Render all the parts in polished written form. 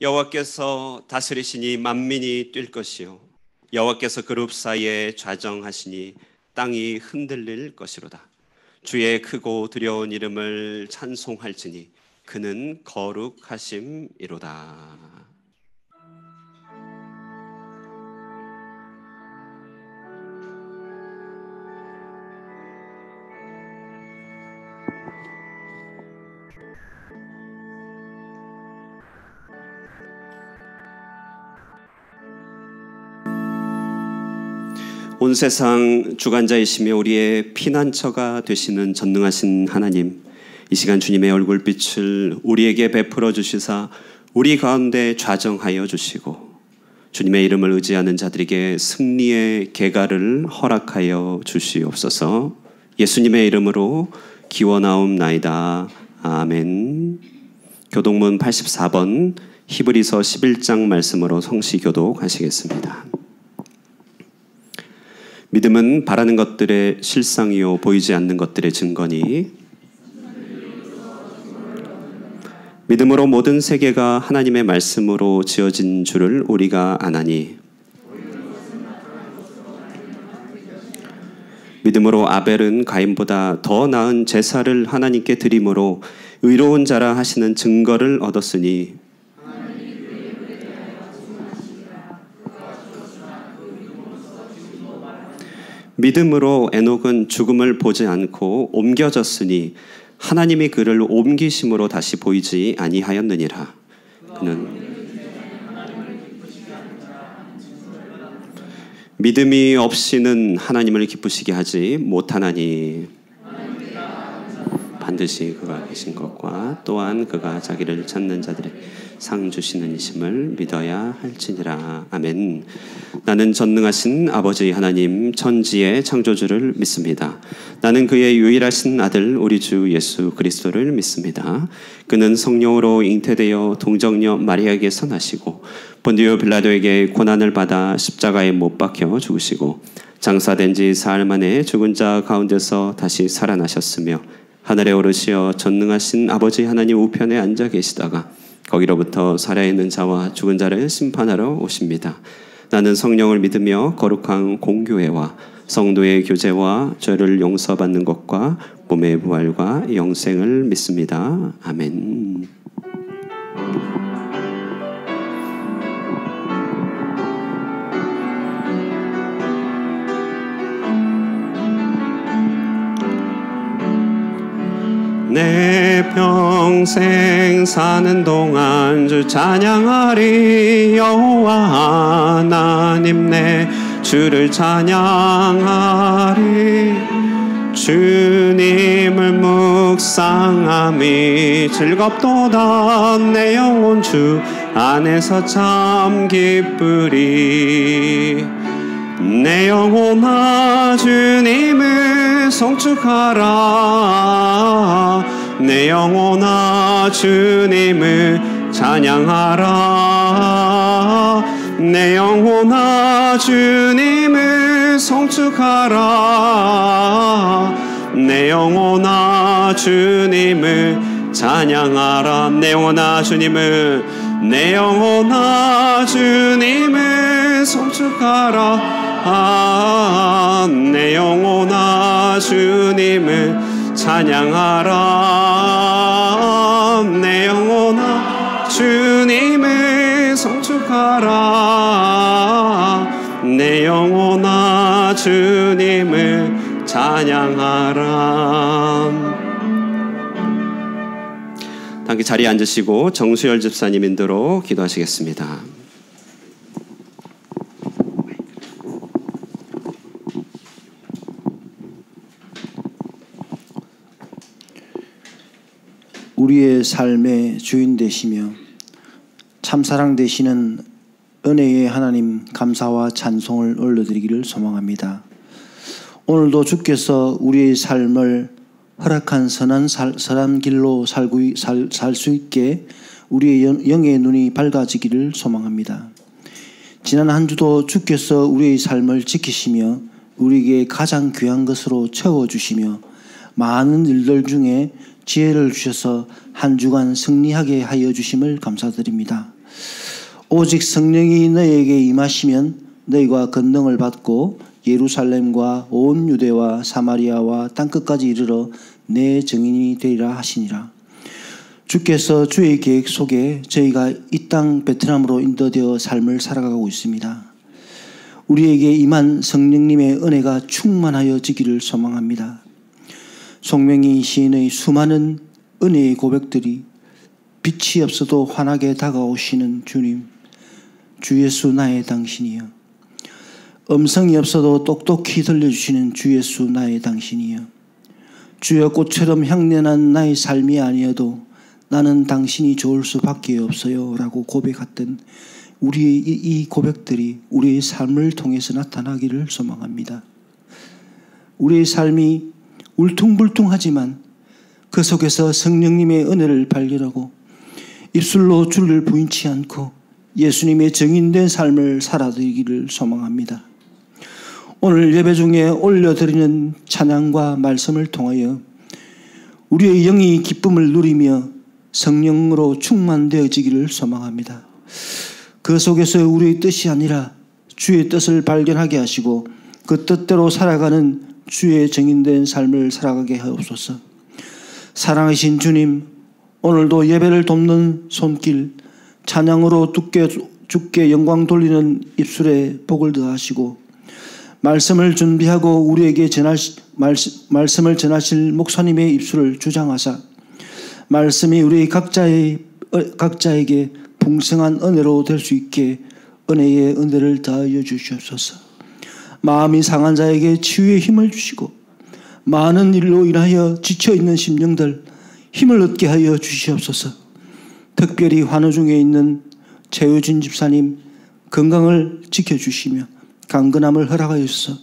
여호와께서 다스리시니 만민이 뛸 것이요 여호와께서 그룹 사이에 좌정하시니 땅이 흔들릴 것이로다. 주의 크고 두려운 이름을 찬송할지니 그는 거룩하심이로다. 온 세상 주관자이시며 우리의 피난처가 되시는 전능하신 하나님, 이 시간 주님의 얼굴빛을 우리에게 베풀어 주시사 우리 가운데 좌정하여 주시고 주님의 이름을 의지하는 자들에게 승리의 계가를 허락하여 주시옵소서. 예수님의 이름으로 기원하옵나이다. 아멘. 교독문 84번 히브리서 11장 말씀으로 성시교독 하시겠습니다. 믿음은 바라는 것들의 실상이요 보이지 않는 것들의 증거니 믿음으로 모든 세계가 하나님의 말씀으로 지어진 줄을 우리가 아나니 믿음으로 아벨은 가인보다 더 나은 제사를 하나님께 드림으로 의로운 자라 하시는 증거를 얻었으니 믿음으로 에녹은 죽음을 보지 않고 옮겨졌으니 하나님이 그를 옮기심으로 다시 보이지 아니하였느니라. 그는 믿음이 없이는 하나님을 기쁘시게 하지 못하나니 반드시 그가 계신 것과 또한 그가 자기를 찾는 자들의 상 주시는 이심을 믿어야 할지니라. 아멘. 나는 전능하신 아버지 하나님 천지의 창조주를 믿습니다. 나는 그의 유일하신 아들 우리 주 예수 그리스도를 믿습니다. 그는 성령으로 잉태되어 동정녀 마리아에게서 나시고 본디오 빌라도에게 고난을 받아 십자가에 못 박혀 죽으시고 장사된 지 사흘 만에 죽은 자 가운데서 다시 살아나셨으며 하늘에 오르시어 전능하신 아버지 하나님 우편에 앉아 계시다가 거기로부터 살아있는 자와 죽은 자를 심판하러 오십니다. 나는 성령을 믿으며 거룩한 공교회와 성도의 교제와 죄를 용서받는 것과 몸의 부활과 영생을 믿습니다. 아멘. 내 평생 사는 동안 주 찬양하리. 여호와 하나님 내 주를 찬양하리. 주님을 묵상함이 즐겁도다. 내 영혼 주 안에서 참 기쁘리. 내 영혼아 주님을 송축하라. 내 영혼아 주님을 찬양하라. 내 영혼아 주님을 송축하라. 내 영혼아 주님을 찬양하라. 내 영혼아 주님을 내 영혼아 주님을 송축하라. 내 영혼아 주님을 찬양하라. 내 영혼아 주님을 송축하라. 내 영혼아 주님을 찬양하라. 함께 자리에 앉으시고 정수열 집사님 인도로 기도하시겠습니다. 우리의 삶의 주인 되시며 참사랑 되시는 은혜의 하나님 감사와 찬송을 올려드리기를 소망합니다. 오늘도 주께서 우리의 삶을 허락한 선한 길로 살 수 있게 우리의 영의 눈이 밝아지기를 소망합니다. 지난 한 주도 주께서 우리의 삶을 지키시며 우리에게 가장 귀한 것으로 채워주시며 많은 일들 중에 지혜를 주셔서 한 주간 승리하게 하여 주심을 감사드립니다. 오직 성령이 너희에게 임하시면 너희가 권능을 받고 예루살렘과 온 유대와 사마리아와 땅끝까지 이르러 내 증인이 되리라 하시니라. 주께서 주의 계획 속에 저희가 이 땅 베트남으로 인도되어 삶을 살아가고 있습니다. 우리에게 임한 성령님의 은혜가 충만하여지기를 소망합니다. 송명희 시인의 수많은 은혜의 고백들이 빛이 없어도 환하게 다가오시는 주님, 주 예수 나의 당신이여. 음성이 없어도 똑똑히 들려주시는 주 예수 나의 당신이여. 주여 꽃처럼 향연한 나의 삶이 아니어도 나는 당신이 좋을 수밖에 없어요 라고 고백했던 우리의 이 고백들이 우리의 삶을 통해서 나타나기를 소망합니다. 우리의 삶이 울퉁불퉁하지만 그 속에서 성령님의 은혜를 발견하고 입술로 주를 부인치 않고 예수님의 증인된 삶을 살아드리기를 소망합니다. 오늘 예배 중에 올려드리는 찬양과 말씀을 통하여 우리의 영이 기쁨을 누리며 성령으로 충만되어지기를 소망합니다. 그 속에서 우리의 뜻이 아니라 주의 뜻을 발견하게 하시고 그 뜻대로 살아가는 주의 증인된 삶을 살아가게 하옵소서. 사랑하신 주님, 오늘도 예배를 돕는 손길, 찬양으로 주께 영광 돌리는 입술에 복을 더하시고 말씀을 준비하고 우리에게 말씀을 전하실 목사님의 입술을 주장하사 말씀이 우리 각자에게 풍성한 은혜로 될 수 있게 은혜의 은혜를 더하여 주시옵소서. 마음이 상한 자에게 치유의 힘을 주시고 많은 일로 인하여 지쳐있는 심령들 힘을 얻게 하여 주시옵소서. 특별히 환우 중에 있는 최효진 집사님 건강을 지켜주시며 강건함을 허락하여 주셔서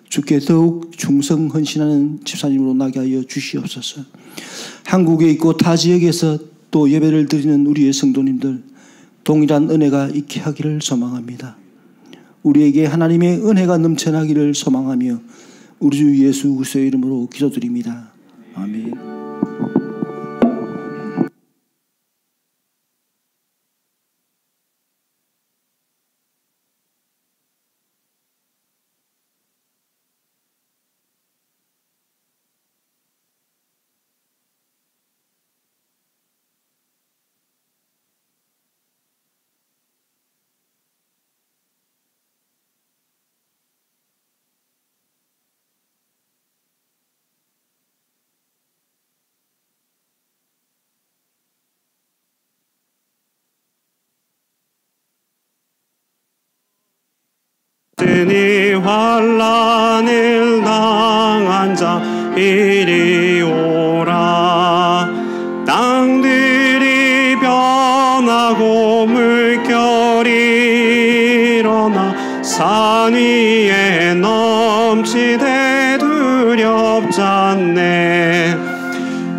주께 더욱 충성 헌신하는 집사님으로 나게 하여 주시옵소서. 한국에 있고 타 지역에서 또 예배를 드리는 우리의 성도님들 동일한 은혜가 있게 하기를 소망합니다. 우리에게 하나님의 은혜가 넘쳐나기를 소망하며 우리 주 예수 그리스도의 이름으로 기도드립니다. 아멘. 이 환난을 당한 자 이리 오라. 땅들이 변하고 물결이 일어나 산 위에 넘치되 두렵지 않네.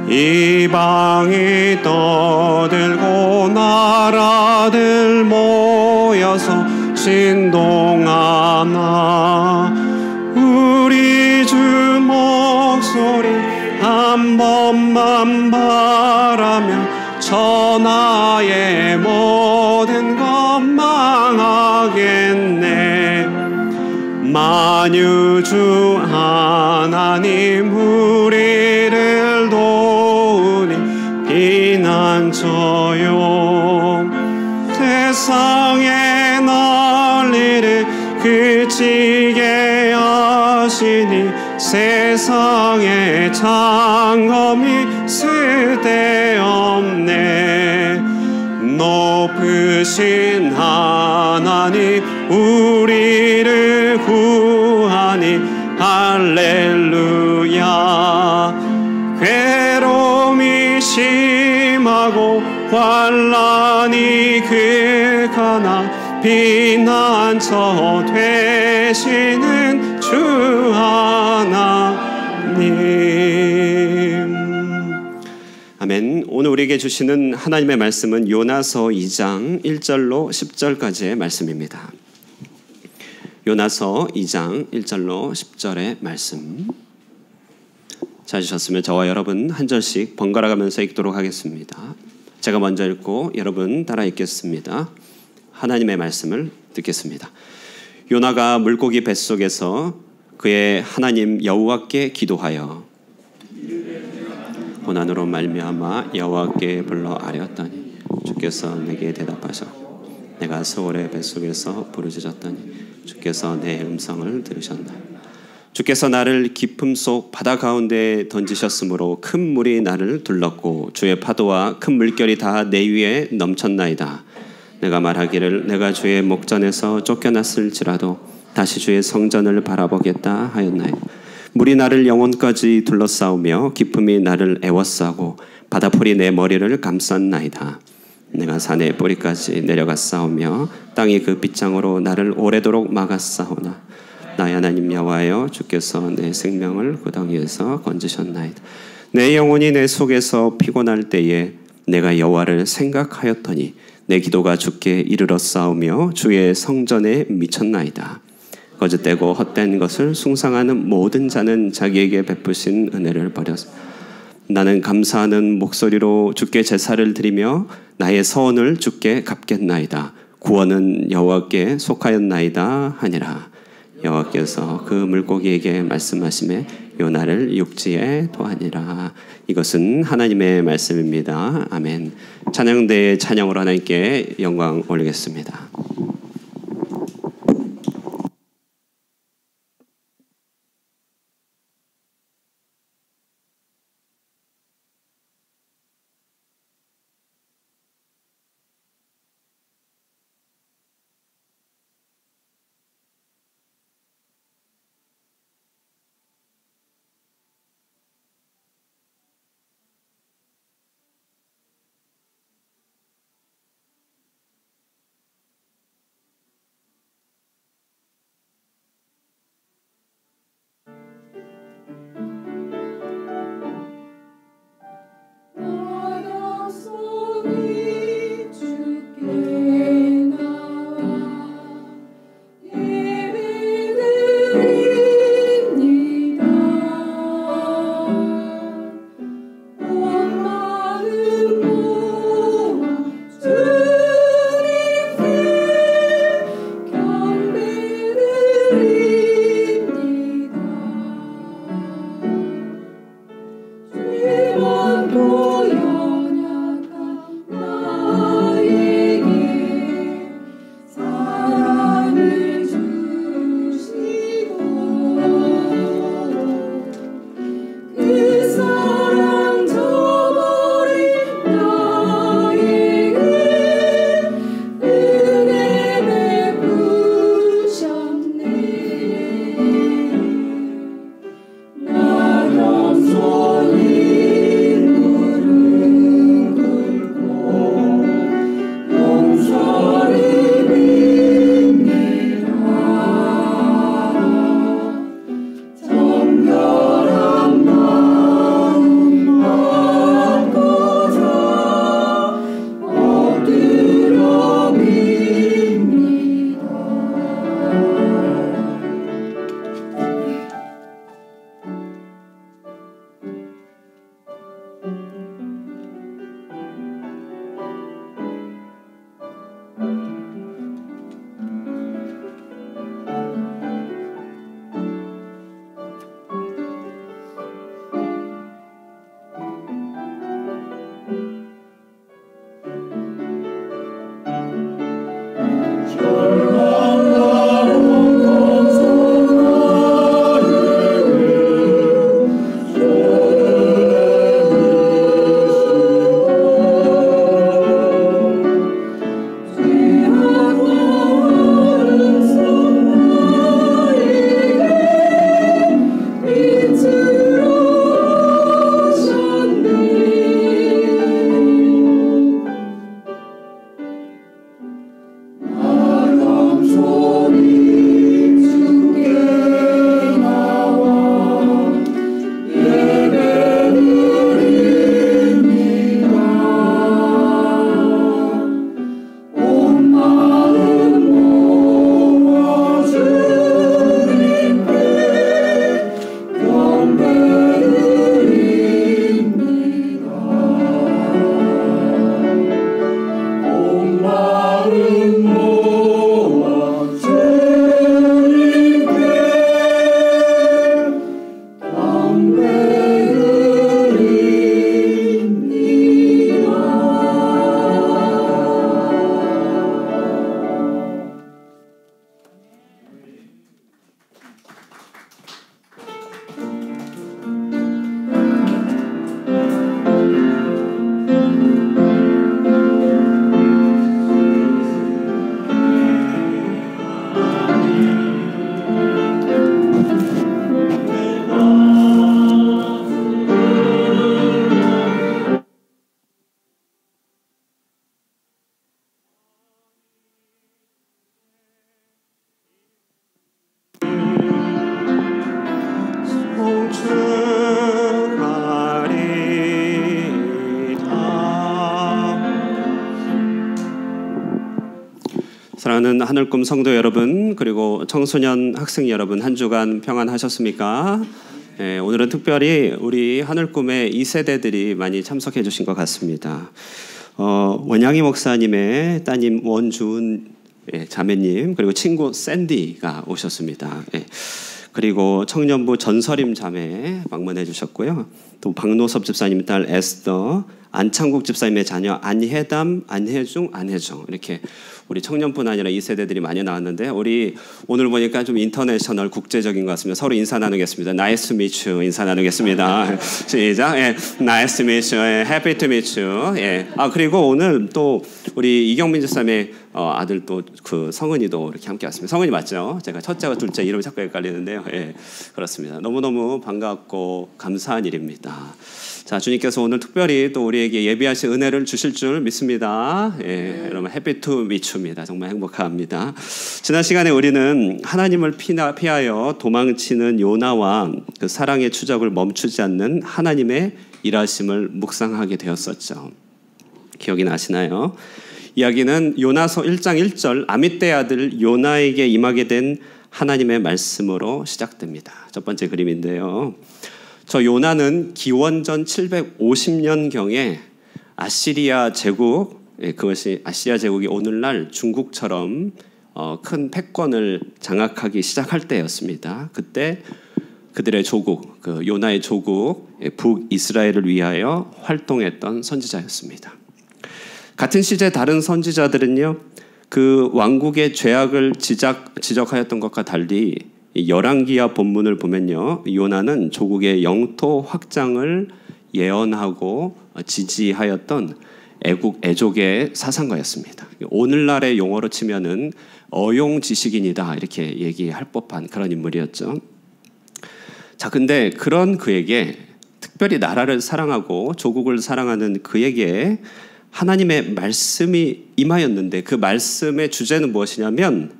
이방이 떠들고 나라들 모여서 진동하나 우리 주 목소리 한 번만 바라면 천하의 모든 것 망하겠네. 만유주 하나님 우리를 도우니 피난처요. 세상의 난리를 그치게 하시니 세상에 장엄이 쓸데없네. 높으신 하나님 우리를 구하니 할렐루야. 괴로움이 심하고 환난이 극하나 피난처 되시는 주 하나님. 아멘. 오늘 우리에게 주시는 하나님의 말씀은 요나서 2장 1절로 10절까지의 말씀입니다. 요나서 2장 1절로 10절의 말씀. 찾으셨으면 저와 여러분 한 절씩 번갈아 가면서 읽도록 하겠습니다. 제가 먼저 읽고 여러분 따라 읽겠습니다. 하나님의 말씀을 듣겠습니다. 요나가 물고기 뱃속에서 그의 하나님 여호와께 기도하여 고난으로 말미암아 여호와께 불러 아뢰었더니 주께서 내게 대답하셨고 내가 서울의 뱃속에서 부르짖었더니 주께서 내 음성을 들으셨나이다. 주께서 나를 깊음 속 바다 가운데 던지셨으므로 큰 물이 나를 둘렀고 주의 파도와 큰 물결이 다 내 위에 넘쳤나이다. 내가 말하기를 내가 주의 목전에서 쫓겨났을지라도 다시 주의 성전을 바라보겠다 하였나이다. 물이 나를 영혼까지 둘러싸우며 깊음이 나를 애워싸고 바다풀이 내 머리를 감쌌나이다. 내가 산의 뿌리까지 내려갔사오며 땅이 그 빗장으로 나를 오래도록 막았사오나 나의 하나님 여호와여 주께서 내 생명을 구덩이에서 건지셨나이다. 내 영혼이 내 속에서 피곤할 때에 내가 여호와를 생각하였더니 내 기도가 주께 이르렀사오며 주의 성전에 미쳤나이다. 거짓되고 헛된 것을 숭상하는 모든 자는 자기에게 베푸신 은혜를 버렸어. 나는 감사하는 목소리로 주께 제사를 드리며 나의 서원을 주께 갚겠나이다. 구원은 여호와께 속하였나이다 하니라. 여호와께서 그 물고기에게 말씀하시매 요나를 육지에 토하니라. 이것은 하나님의 말씀입니다. 아멘. 찬양대의 찬양으로 하나님께 영광 올리겠습니다. 사랑하는 하늘꿈 성도 여러분, 그리고 청소년 학생 여러분, 한 주간 평안하셨습니까? 네, 오늘은 특별히 우리 하늘꿈의 2세대들이 많이 참석해 주신 것 같습니다. 원양이 목사님의 따님 원주은 자매님, 그리고 친구 샌디가 오셨습니다. 그리고 청년부 전설임 자매 방문해 주셨고요. 또 박노섭 집사님 딸 에스더, 안창국 집사님의 자녀 안혜담, 안혜중, 안혜정, 이렇게 우리 청년뿐 아니라 2세대들이 많이 나왔는데, 우리 오늘 보니까 좀 인터내셔널 국제적인 것 같습니다. 서로 인사 나누겠습니다. Nice to meet you 인사 나누겠습니다. 시작. Nice to meet you. Happy to meet you. 그리고 오늘 또 우리 이경민 집사님의 아들 또 그 성은이도 이렇게 함께 왔습니다. 성은이 맞죠? 제가 첫째와 둘째 이름이 자꾸 헷갈리는데요. 그렇습니다. 너무너무 반갑고 감사한 일입니다. 자, 주님께서 오늘 특별히 또 우리에게 예비하신 은혜를 주실 줄 믿습니다. 여러분 해피 투 미추입니다. 정말 행복합니다. 지난 시간에 우리는 하나님을 피하여 도망치는 요나와 그 사랑의 추적을 멈추지 않는 하나님의 일하심을 묵상하게 되었었죠. 기억이 나시나요? 이야기는 요나서 1장 1절 아미떼 아들 요나에게 임하게 된 하나님의 말씀으로 시작됩니다. 첫 번째 그림인데요. 저 요나는 기원전 750년경에 아시리아 제국, 그것이 아시리아 제국이 오늘날 중국처럼 큰 패권을 장악하기 시작할 때였습니다. 그때 그들의 조국, 그 요나의 조국 북이스라엘을 위하여 활동했던 선지자였습니다. 같은 시대 다른 선지자들은요, 그 왕국의 죄악을 지적하였던 것과 달리 열왕기하 본문을 보면요, 요나는 조국의 영토 확장을 예언하고 지지하였던 애족의 사상가였습니다. 오늘날의 용어로 치면은 어용지식인이다 이렇게 얘기할 법한 그런 인물이었죠. 자, 근데 그런 그에게, 특별히 나라를 사랑하고 조국을 사랑하는 그에게 하나님의 말씀이 임하였는데, 그 말씀의 주제는 무엇이냐면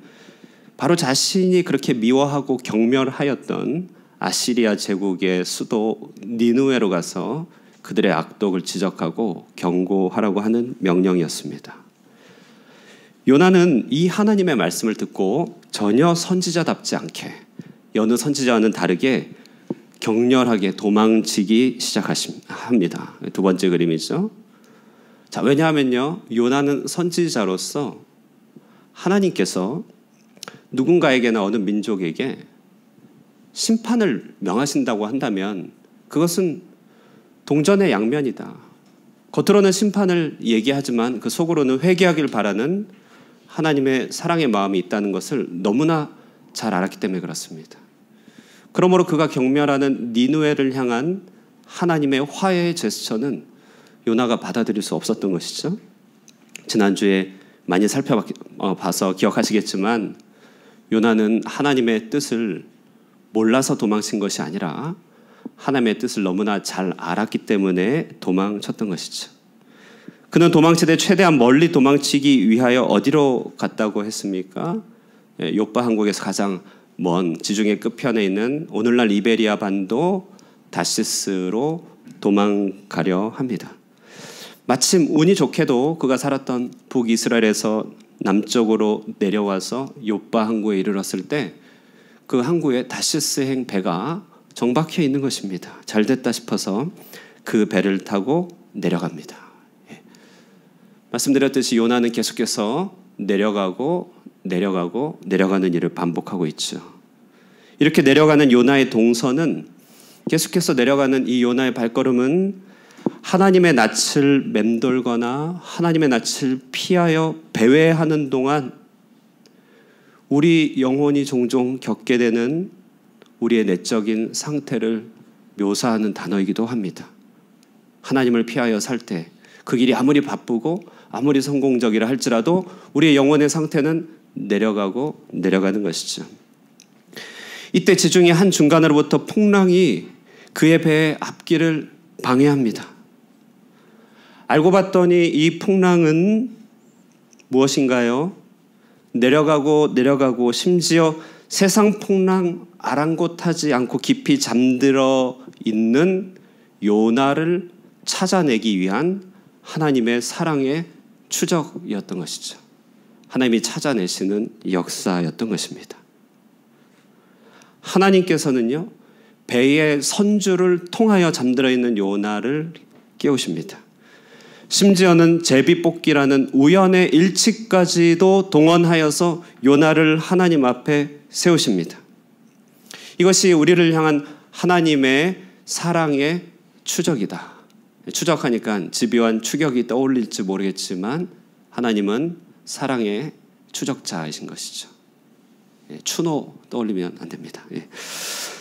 바로 자신이 그렇게 미워하고 경멸하였던 아시리아 제국의 수도 니느웨로 가서 그들의 악독을 지적하고 경고하라고 하는 명령이었습니다. 요나는 이 하나님의 말씀을 듣고 전혀 선지자답지 않게, 여느 선지자와는 다르게 격렬하게 도망치기 시작합니다. 두 번째 그림이죠. 자, 왜냐하면요, 요나는 선지자로서 하나님께서 누군가에게나 어느 민족에게 심판을 명하신다고 한다면 그것은 동전의 양면이다. 겉으로는 심판을 얘기하지만 그 속으로는 회개하길 바라는 하나님의 사랑의 마음이 있다는 것을 너무나 잘 알았기 때문에 그렇습니다. 그러므로 그가 경멸하는 니느웨를 향한 하나님의 화해의 제스처는 요나가 받아들일 수 없었던 것이죠. 지난주에 많이 살펴봐서 기억하시겠지만 요나는 하나님의 뜻을 몰라서 도망친 것이 아니라 하나님의 뜻을 너무나 잘 알았기 때문에 도망쳤던 것이죠. 그는 도망치되 최대한 멀리 도망치기 위하여 어디로 갔다고 했습니까? 요빠 항구에서 가장 먼 지중해 끝편에 있는 오늘날 이베리아 반도 다시스로 도망가려 합니다. 마침 운이 좋게도 그가 살았던 북이스라엘에서 남쪽으로 내려와서 요빠 항구에 이르렀을 때 그 항구에 다시스행 배가 정박해 있는 것입니다. 잘 됐다 싶어서 그 배를 타고 내려갑니다. 말씀드렸듯이 요나는 계속해서 내려가는 일을 반복하고 있죠. 이렇게 내려가는 요나의 동선은, 계속해서 내려가는 이 요나의 발걸음은 하나님의 낯을 맴돌거나 하나님의 낯을 피하여 배회하는 동안 우리 영혼이 종종 겪게 되는 우리의 내적인 상태를 묘사하는 단어이기도 합니다. 하나님을 피하여 살 때 그 길이 아무리 바쁘고 아무리 성공적이라 할지라도 우리의 영혼의 상태는 내려가는 것이죠. 이때 지중해 한 중간으로부터 풍랑이 그의 배의 앞길을 방해합니다. 알고 봤더니 이 풍랑은 무엇인가요? 내려가고 심지어 세상 풍랑 아랑곳하지 않고 깊이 잠들어 있는 요나를 찾아내기 위한 하나님의 사랑의 추적이었던 것이죠. 하나님이 찾아내시는 역사였던 것입니다. 하나님께서는요, 배의 선주를 통하여 잠들어 있는 요나를 깨우십니다. 심지어는 제비뽑기라는 우연의 일치까지도 동원하여서 요나를 하나님 앞에 세우십니다. 이것이 우리를 향한 하나님의 사랑의 추적이다. 추적하니까 집요한 추격이 떠올릴지 모르겠지만 하나님은 사랑의 추적자이신 것이죠. 추노 떠올리면 안 됩니다.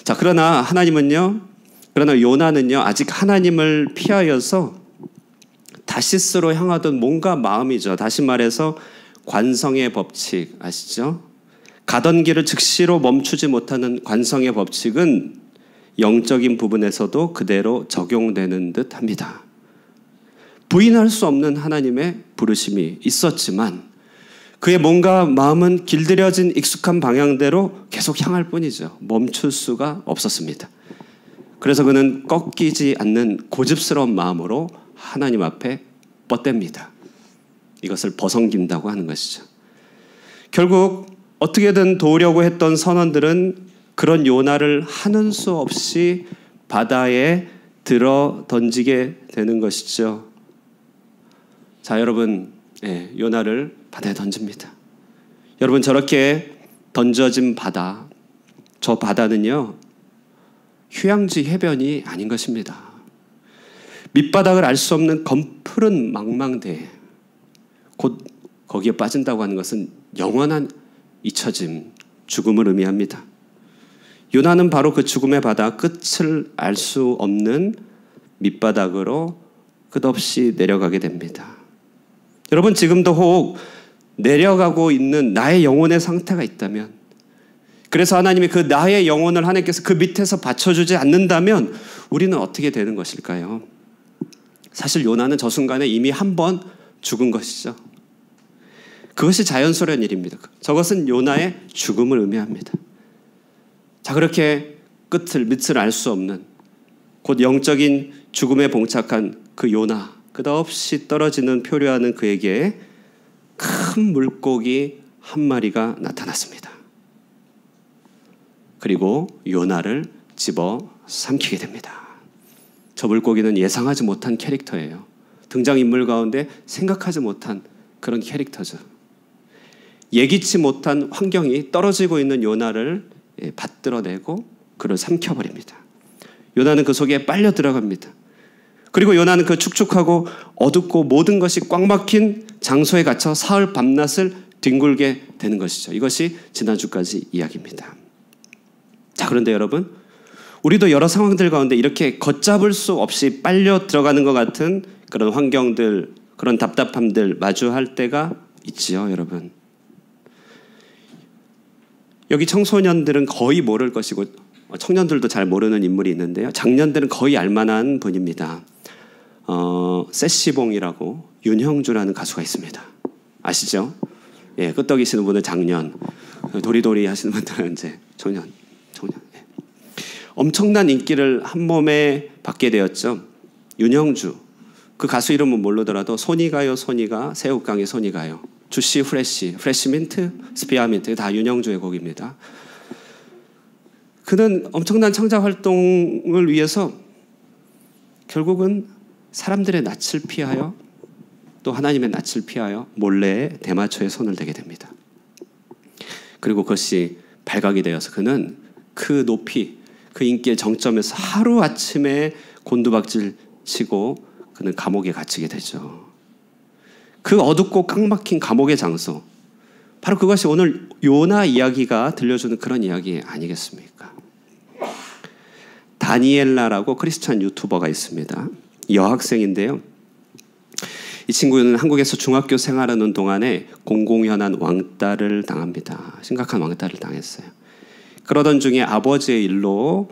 자, 그러나 요나는요, 아직 하나님을 피하여서 다시스로 향하던 뭔가 마음이죠. 다시 말해서 관성의 법칙 아시죠? 가던 길을 즉시로 멈추지 못하는 관성의 법칙은 영적인 부분에서도 그대로 적용되는 듯 합니다. 부인할 수 없는 하나님의 부르심이 있었지만 그의 뭔가 마음은 길들여진 익숙한 방향대로 계속 향할 뿐이죠. 멈출 수가 없었습니다. 그래서 그는 꺾이지 않는 고집스러운 마음으로 하나님 앞에 뻗댑니다. 이것을 버성긴다고 하는 것이죠. 결국 어떻게든 도우려고 했던 선원들은 그런 요나를 하는 수 없이 바다에 들어 던지게 되는 것이죠. 자, 여러분, 요나를 바다에 던집니다. 여러분, 저렇게 던져진 바다, 저 바다는요, 휴양지 해변이 아닌 것입니다. 밑바닥을 알 수 없는 검푸른 망망대해, 곧 거기에 빠진다고 하는 것은 영원한 잊혀짐, 죽음을 의미합니다. 요나는 바로 그 죽음의 바다 끝을 알 수 없는 밑바닥으로 끝없이 내려가게 됩니다. 여러분, 지금도 혹 내려가고 있는 나의 영혼의 상태가 있다면, 그래서 하나님이 그 나의 영혼을 하나님께서 그 밑에서 받쳐주지 않는다면 우리는 어떻게 되는 것일까요? 사실 요나는 저 순간에 이미 한 번 죽은 것이죠. 그것이 자연스러운 일입니다. 저것은 요나의 죽음을 의미합니다. 자, 그렇게 밑을 알 수 없는 곧 영적인 죽음에 봉착한 그 요나, 끝없이 떨어지는 표류하는 그에게 큰 물고기 한 마리가 나타났습니다. 그리고 요나를 집어 삼키게 됩니다. 저 물고기는 예상하지 못한 캐릭터예요. 등장인물 가운데 생각하지 못한 그런 캐릭터죠. 예기치 못한 환경이 떨어지고 있는 요나를 받들어내고 그를 삼켜버립니다. 요나는 그 속에 빨려 들어갑니다. 그리고 요나는 그 축축하고 어둡고 모든 것이 꽉 막힌 장소에 갇혀 사흘 밤낮을 뒹굴게 되는 것이죠. 이것이 지난주까지 이야기입니다. 자, 그런데 여러분, 우리도 여러 상황들 가운데 이렇게 걷잡을 수 없이 빨려 들어가는 것 같은 그런 환경들, 그런 답답함들 마주할 때가 있지요, 여러분. 여기 청소년들은 거의 모를 것이고 청년들도 잘 모르는 인물이 있는데요. 장년들은 거의 알만한 분입니다. 세시봉이라고 윤형주라는 가수가 있습니다. 아시죠? 예, 끄떡이시는 분은 장년, 도리도리 하시는 분들은 이제 청년. 예. 엄청난 인기를 한 몸에 받게 되었죠. 윤형주. 그 가수 이름은 모르더라도 손이가요, 손이가, 새우깡의 손이가요. 주시 프레시, 프레시민트, 스피아민트 다 윤형주의 곡입니다. 그는 엄청난 창작 활동을 위해서 결국은 사람들의 낯을 피하여 또 하나님의 낯을 피하여 몰래 대마초에 손을 대게 됩니다. 그리고 그것이 발각이 되어서 그는 그 높이, 그 인기의 정점에서 하루아침에 곤두박질 치고 그는 감옥에 갇히게 되죠. 그 어둡고 깡막힌 감옥의 장소, 바로 그것이 오늘 요나 이야기가 들려주는 그런 이야기 아니겠습니까? 다니엘라라고 크리스찬 유튜버가 있습니다. 여학생인데요. 이 친구는 한국에서 중학교 생활하는 동안에 공공연한 왕따를 당합니다. 심각한 왕따를 당했어요. 그러던 중에 아버지의 일로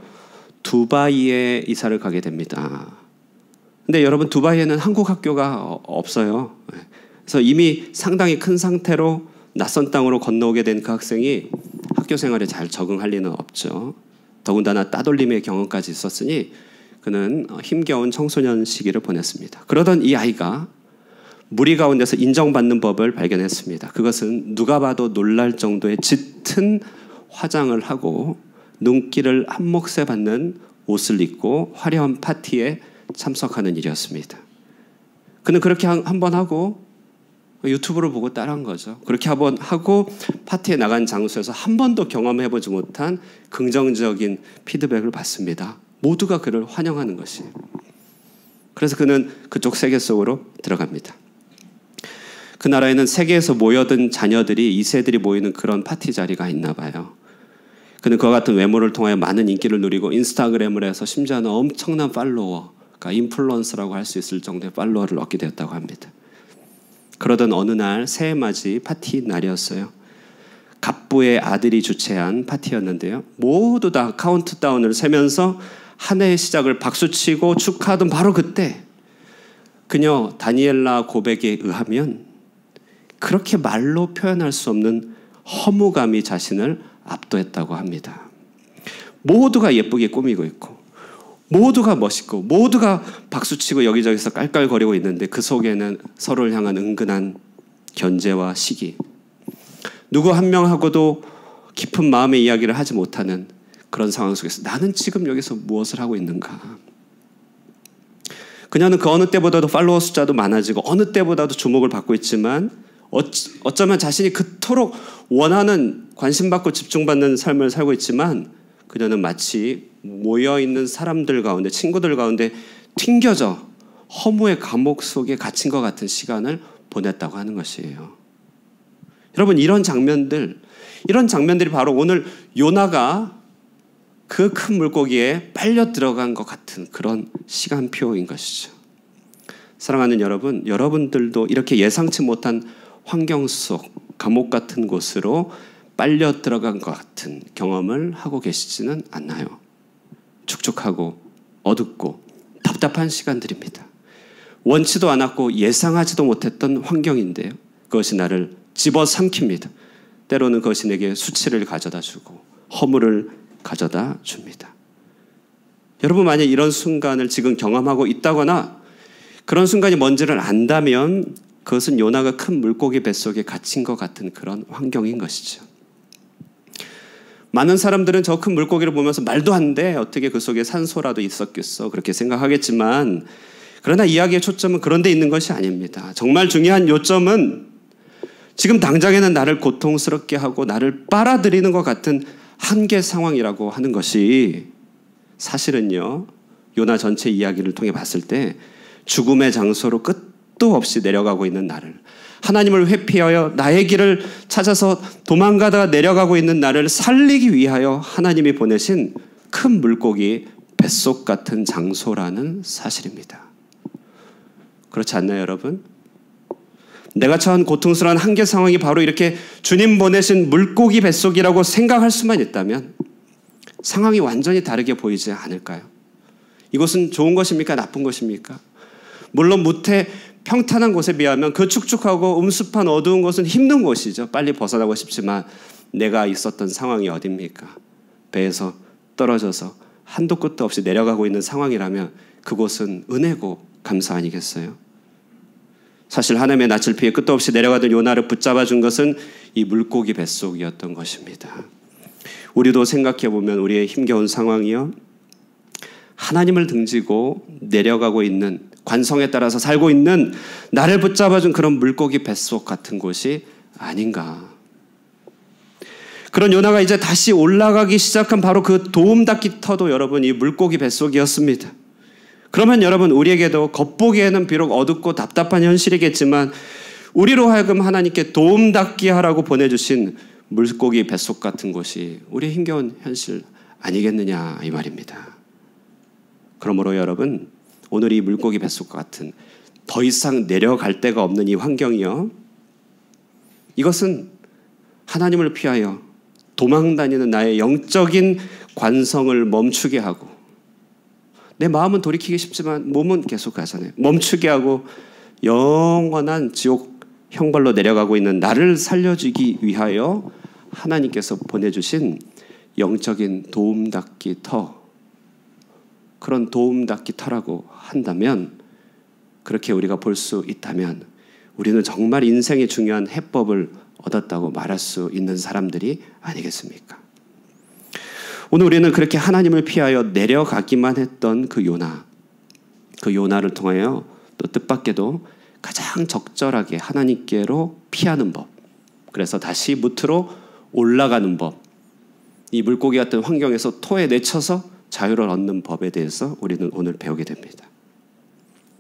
두바이에 이사를 가게 됩니다. 근데 여러분, 두바이에는 한국 학교가 없어요. 그래서 이미 상당히 큰 상태로 낯선 땅으로 건너오게 된 그 학생이 학교 생활에 잘 적응할 리는 없죠. 더군다나 따돌림의 경험까지 있었으니 그는 힘겨운 청소년 시기를 보냈습니다. 그러던 이 아이가 무리 가운데서 인정받는 법을 발견했습니다. 그것은 누가 봐도 놀랄 정도의 짙은 화장을 하고 눈길을 한 몫에 받는 옷을 입고 화려한 파티에 참석하는 일이었습니다. 그는 그렇게 한 번 하고 유튜브를 보고 따라한 거죠. 그렇게 한번 하고 파티에 나간 장소에서 한 번도 경험해보지 못한 긍정적인 피드백을 받습니다. 모두가 그를 환영하는 것이에요. 그래서 그는 그쪽 세계 속으로 들어갑니다. 그 나라에는 세계에서 모여든 자녀들이 2세들이 모이는 그런 파티 자리가 있나 봐요. 그는 그와 같은 외모를 통하여 많은 인기를 누리고 인스타그램을 해서 심지어는 엄청난 팔로워, 그러니까 인플루언서라고 할 수 있을 정도의 팔로워를 얻게 되었다고 합니다. 그러던 어느 날 새해맞이 파티 날이었어요. 갑부의 아들이 주최한 파티였는데요. 모두 다 카운트다운을 세면서 한 해의 시작을 박수치고 축하하던 바로 그때 그녀 다니엘라 고백에 의하면 그렇게 말로 표현할 수 없는 허무감이 자신을 압도했다고 합니다. 모두가 예쁘게 꾸미고 있고 모두가 멋있고 모두가 박수치고 여기저기서 깔깔거리고 있는데 그 속에는 서로를 향한 은근한 견제와 시기, 누구 한 명하고도 깊은 마음의 이야기를 하지 못하는 그런 상황 속에서 나는 지금 여기서 무엇을 하고 있는가. 그녀는 그 어느 때보다도 팔로워 숫자도 많아지고 어느 때보다도 주목을 받고 있지만 어쩌면 자신이 그토록 원하는 관심받고 집중받는 삶을 살고 있지만 그녀는 마치 모여있는 사람들 가운데, 친구들 가운데 튕겨져 허무의 감옥 속에 갇힌 것 같은 시간을 보냈다고 하는 것이에요. 여러분, 이런 장면들이 바로 오늘 요나가 그 큰 물고기에 빨려 들어간 것 같은 그런 시간표인 것이죠. 사랑하는 여러분, 여러분들도 이렇게 예상치 못한 환경 속 감옥 같은 곳으로 빨려 들어간 것 같은 경험을 하고 계시지는 않나요? 축축하고 어둡고 답답한 시간들입니다. 원치도 않았고 예상하지도 못했던 환경인데요. 그것이 나를 집어삼킵니다. 때로는 그것이 내게 수치를 가져다 주고 허물을 가져다 줍니다. 여러분, 만약 이런 순간을 지금 경험하고 있다거나 그런 순간이 뭔지를 안다면 그것은 요나가 큰 물고기 뱃속에 갇힌 것 같은 그런 환경인 것이죠. 많은 사람들은 저 큰 물고기를 보면서 말도 안 돼, 어떻게 그 속에 산소라도 있었겠어, 그렇게 생각하겠지만, 그러나 이야기의 초점은 그런 데 있는 것이 아닙니다. 정말 중요한 요점은 지금 당장에는 나를 고통스럽게 하고 나를 빨아들이는 것 같은 한계 상황이라고 하는 것이 사실은요, 요나 전체 이야기를 통해 봤을 때 죽음의 장소로 끝도 없이 내려가고 있는 나를, 하나님을 회피하여 나의 길을 찾아서 도망가다가 내려가고 있는 나를 살리기 위하여 하나님이 보내신 큰 물고기 뱃속 같은 장소라는 사실입니다. 그렇지 않나요, 여러분? 내가 처한 고통스러운 한계 상황이 바로 이렇게 주님 보내신 물고기 뱃속이라고 생각할 수만 있다면 상황이 완전히 다르게 보이지 않을까요? 이곳은 좋은 것입니까? 나쁜 것입니까? 물론 무태 평탄한 곳에 비하면 그 축축하고 음습한 어두운 곳은 힘든 곳이죠. 빨리 벗어나고 싶지만 내가 있었던 상황이 어딥니까? 배에서 떨어져서 한도 끝도 없이 내려가고 있는 상황이라면 그곳은 은혜고 감사 아니겠어요? 사실 하나님의 낯을 피해 끝도 없이 내려가던 요나를 붙잡아 준 것은 이 물고기 뱃속이었던 것입니다. 우리도 생각해 보면 우리의 힘겨운 상황이요, 하나님을 등지고 내려가고 있는, 관성에 따라서 살고 있는 나를 붙잡아준 그런 물고기 뱃속 같은 곳이 아닌가. 그런 요나가 이제 다시 올라가기 시작한 바로 그 도움닫기 터도 여러분 이 물고기 뱃속이었습니다. 그러면 여러분, 우리에게도 겉보기에는 비록 어둡고 답답한 현실이겠지만 우리로 하여금 하나님께 도움닫기 하라고 보내주신 물고기 뱃속 같은 곳이 우리의 힘겨운 현실 아니겠느냐, 이 말입니다. 그러므로 여러분, 오늘 이 물고기 뱃속 같은 더 이상 내려갈 데가 없는 이 환경이요, 이것은 하나님을 피하여 도망다니는 나의 영적인 관성을 멈추게 하고, 내 마음은 돌이키기 쉽지만 몸은 계속 가잖아요. 멈추게 하고 영원한 지옥 형벌로 내려가고 있는 나를 살려주기 위하여 하나님께서 보내주신 영적인 도움닫기 터, 그런 도움닫기 터라고 한다면, 그렇게 우리가 볼 수 있다면 우리는 정말 인생의 중요한 해법을 얻었다고 말할 수 있는 사람들이 아니겠습니까? 오늘 우리는 그렇게 하나님을 피하여 내려가기만 했던 그 요나를 통하여 또 뜻밖에도 가장 적절하게 하나님께로 피하는 법, 그래서 다시 무트로 올라가는 법, 이 물고기 같은 환경에서 토에 내쳐서 자유를 얻는 법에 대해서 우리는 오늘 배우게 됩니다.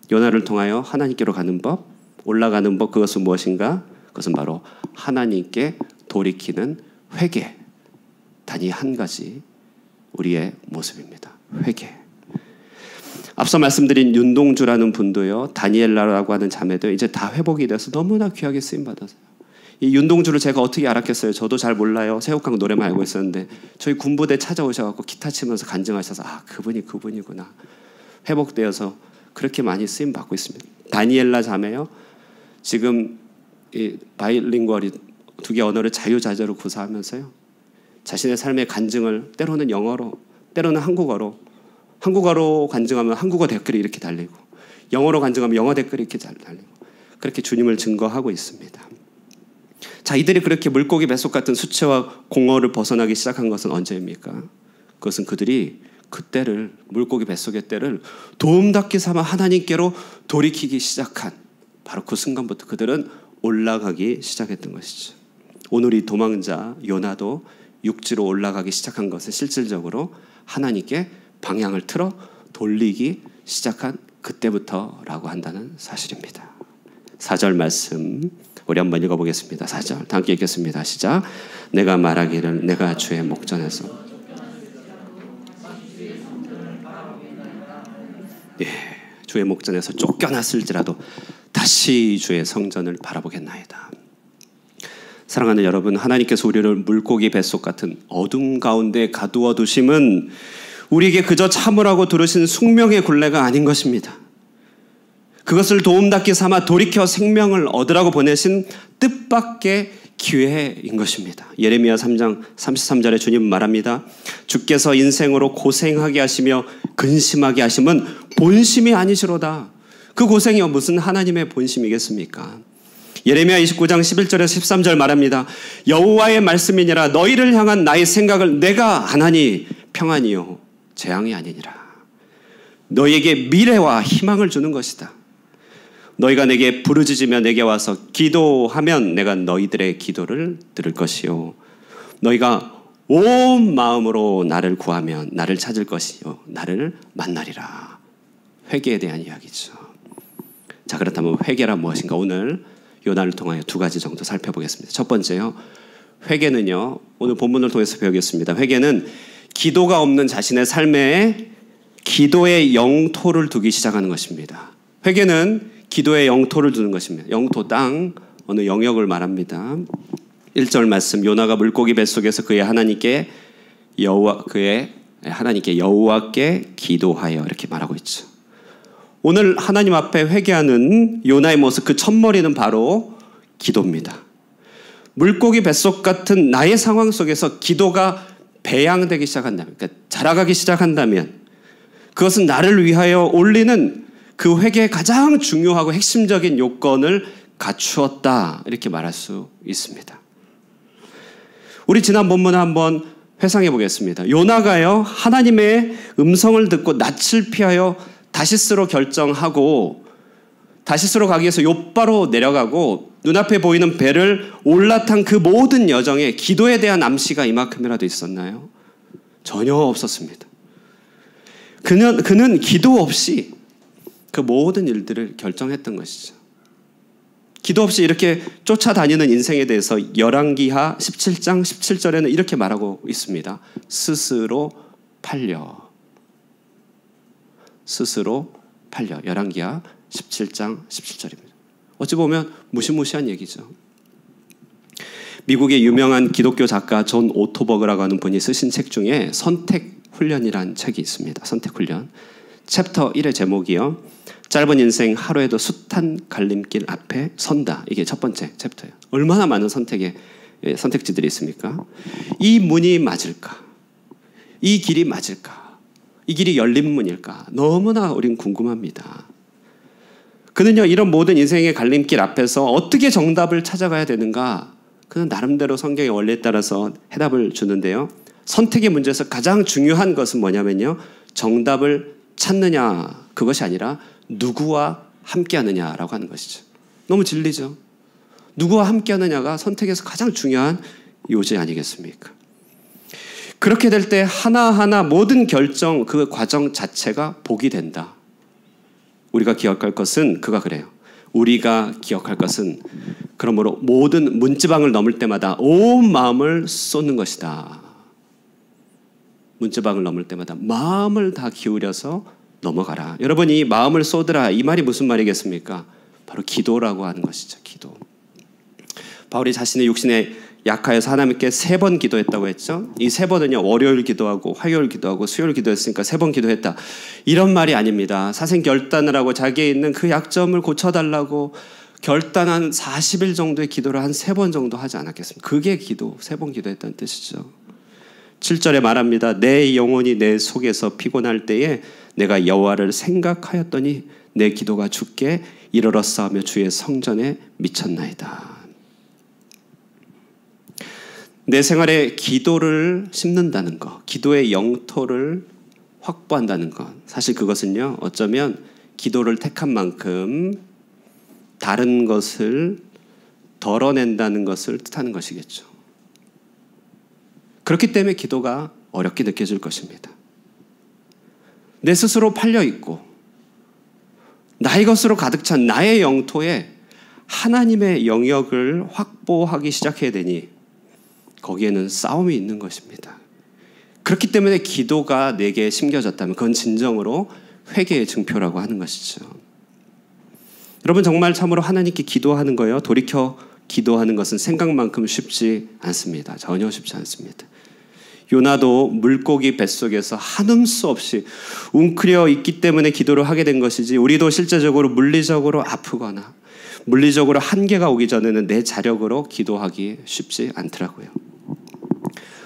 요나를 통하여 하나님께로 가는 법, 올라가는 법, 그것은 무엇인가? 그것은 바로 하나님께 돌이키는 회개, 단위 한 가지 우리의 모습입니다. 회개. 앞서 말씀드린 윤동주라는 분도요, 다니엘라라고 하는 자매도 이제 다 회복이 돼서 너무나 귀하게 쓰임받았어요. 이 윤동주를 제가 어떻게 알았겠어요? 저도 잘 몰라요. 새우깡 노래만 알고 있었는데 저희 군부대 찾아오셔서 기타 치면서 간증하셔서 그분이구나. 회복되어서 그렇게 많이 쓰임받고 있습니다. 다니엘라 자매요, 지금 이 바이링구얼이 2개 언어를 자유자재로 구사하면서요, 자신의 삶의 간증을 때로는 영어로, 때로는 한국어로 간증하면 한국어 댓글이 이렇게 달리고, 영어로 간증하면 영어 댓글이 이렇게 달리고, 그렇게 주님을 증거하고 있습니다. 자, 이들이 그렇게 물고기 뱃속 같은 수치와 공허를 벗어나기 시작한 것은 언제입니까? 그것은 그들이 그때를, 물고기 뱃속의 때를 도움닫기 삼아 하나님께로 돌이키기 시작한 바로 그 순간부터 그들은 올라가기 시작했던 것이죠. 오늘 이 도망자 요나도 육지로 올라가기 시작한 것은 실질적으로 하나님께 방향을 틀어 돌리기 시작한 그때부터라고 한다는 사실입니다. 4절 말씀 우리 한번 읽어보겠습니다. 4절 다 함께 읽겠습니다. 시작. 내가 말하기를 내가 주의 목전에서 주의 목전에서 쫓겨났을지라도 다시 주의 성전을 바라보겠나이다. 사랑하는 여러분, 하나님께서 우리를 물고기 뱃속 같은 어둠 가운데 가두어 두심은 우리에게 그저 참으라고 두르신 숙명의 굴레가 아닌 것입니다. 그것을 도움닫기 삼아 돌이켜 생명을 얻으라고 보내신 뜻밖의 기회인 것입니다. 예레미야 3장 33절에 주님 말합니다. 주께서 인생으로 고생하게 하시며 근심하게 하심은 본심이 아니시로다. 그 고생이 무슨 하나님의 본심이겠습니까? 예레미야 29장 11절에서 13절 말합니다. 여호와의 말씀이니라 너희를 향한 나의 생각을 내가 하나니 평안이요 재앙이 아니니라. 너희에게 미래와 희망을 주는 것이다. 너희가 내게 부르짖으며 내게 와서 기도하면 내가 너희들의 기도를 들을 것이요 너희가 온 마음으로 나를 구하면 나를 찾을 것이요 나를 만나리라. 회개에 대한 이야기죠. 자, 그렇다면 회개란 무엇인가? 오늘 요나를 통하여 2가지 정도 살펴보겠습니다. 첫 번째요, 회개는요, 오늘 본문을 통해서 배우겠습니다. 회개는 기도가 없는 자신의 삶에 기도의 영토를 두기 시작하는 것입니다. 회개는 기도의 영토를 두는 것입니다. 영토, 땅, 어느 영역을 말합니다. 1절 말씀, 요나가 물고기 뱃속에서 그의 하나님께 여호와께 기도하여 이렇게 말하고 있죠. 오늘 하나님 앞에 회개하는 요나의 모습, 그 첫머리는 바로 기도입니다. 물고기 뱃속 같은 나의 상황 속에서 기도가 배양되기 시작한다면, 그러니까 자라가기 시작한다면 그것은 나를 위하여 올리는 그 회개의 가장 중요하고 핵심적인 요건을 갖추었다, 이렇게 말할 수 있습니다. 우리 지난 본문을 한번 회상해 보겠습니다. 요나가요, 하나님의 음성을 듣고 낯을 피하여 다시스로 결정하고 다시스로 가기 위해서 욥바로 내려가고 눈앞에 보이는 배를 올라탄 그 모든 여정에 기도에 대한 암시가 이만큼이라도 있었나요? 전혀 없었습니다. 그는 기도 없이 그 모든 일들을 결정했던 것이죠. 기도 없이 이렇게 쫓아다니는 인생에 대해서 열왕기하 17장 17절에는 이렇게 말하고 있습니다. 스스로 팔려. 열왕기하 17장 17절입니다. 어찌 보면 무시무시한 얘기죠. 미국의 유명한 기독교 작가 존 오토버그라고 하는 분이 쓰신 책 중에 선택훈련이라는 책이 있습니다. 선택훈련. 챕터 1의 제목이요. 짧은 인생 하루에도 숱한 갈림길 앞에 선다. 이게 첫 번째 챕터예요. 얼마나 많은 선택지들이 있습니까? 이 문이 맞을까? 이 길이 맞을까? 이 길이 열린 문일까? 너무나 우린 궁금합니다. 그는요, 이런 모든 인생의 갈림길 앞에서 어떻게 정답을 찾아가야 되는가? 그는 나름대로 성경의 원리에 따라서 해답을 주는데요. 선택의 문제에서 가장 중요한 것은 뭐냐면요, 정답을 찾느냐, 그것이 아니라 누구와 함께 하느냐라고 하는 것이죠. 너무 진리죠. 누구와 함께 하느냐가 선택에서 가장 중요한 요지 아니겠습니까? 그렇게 될 때 하나하나 모든 결정, 그 과정 자체가 복이 된다. 우리가 기억할 것은 그가 그래요. 우리가 기억할 것은 그러므로 모든 문지방을 넘을 때마다 온 마음을 쏟는 것이다. 문지방을 넘을 때마다 마음을 다 기울여서 넘어가라. 여러분, 이 마음을 쏟으라, 이 말이 무슨 말이겠습니까? 바로 기도라고 하는 것이죠. 기도. 바울이 자신의 육신에 약하여서 하나님께 3번 기도했다고 했죠. 이 3번은요, 월요일 기도하고 화요일 기도하고 수요일 기도했으니까 3번 기도했다, 이런 말이 아닙니다. 사생 결단을 하고 자기에 있는 그 약점을 고쳐달라고 결단한 40일 정도의 기도를 한 3번 정도 하지 않았겠습니까? 그게 기도, 3번 기도했다는 뜻이죠. 7절에 말합니다. 내 영혼이 내 속에서 피곤할 때에 내가 여호와를 생각하였더니 내 기도가 주께 이르렀사하며 주의 성전에 미쳤나이다. 내 생활에 기도를 심는다는 것, 기도의 영토를 확보한다는 것, 사실 그것은요, 어쩌면 기도를 택한 만큼 다른 것을 덜어낸다는 것을 뜻하는 것이겠죠. 그렇기 때문에 기도가 어렵게 느껴질 것입니다. 내 스스로 팔려있고 나의 것으로 가득 찬 나의 영토에 하나님의 영역을 확보하기 시작해야 되니 거기에는 싸움이 있는 것입니다. 그렇기 때문에 기도가 내게 심겨졌다면 그건 진정으로 회개의 증표라고 하는 것이죠. 여러분, 정말 참으로 하나님께 기도하는 거예요. 돌이켜 기도하는 것은 생각만큼 쉽지 않습니다. 전혀 쉽지 않습니다. 요나도 물고기 뱃속에서 한음 수 없이 웅크려 있기 때문에 기도를 하게 된 것이지, 우리도 실제적으로 물리적으로 아프거나 물리적으로 한계가 오기 전에는 내 자력으로 기도하기 쉽지 않더라고요.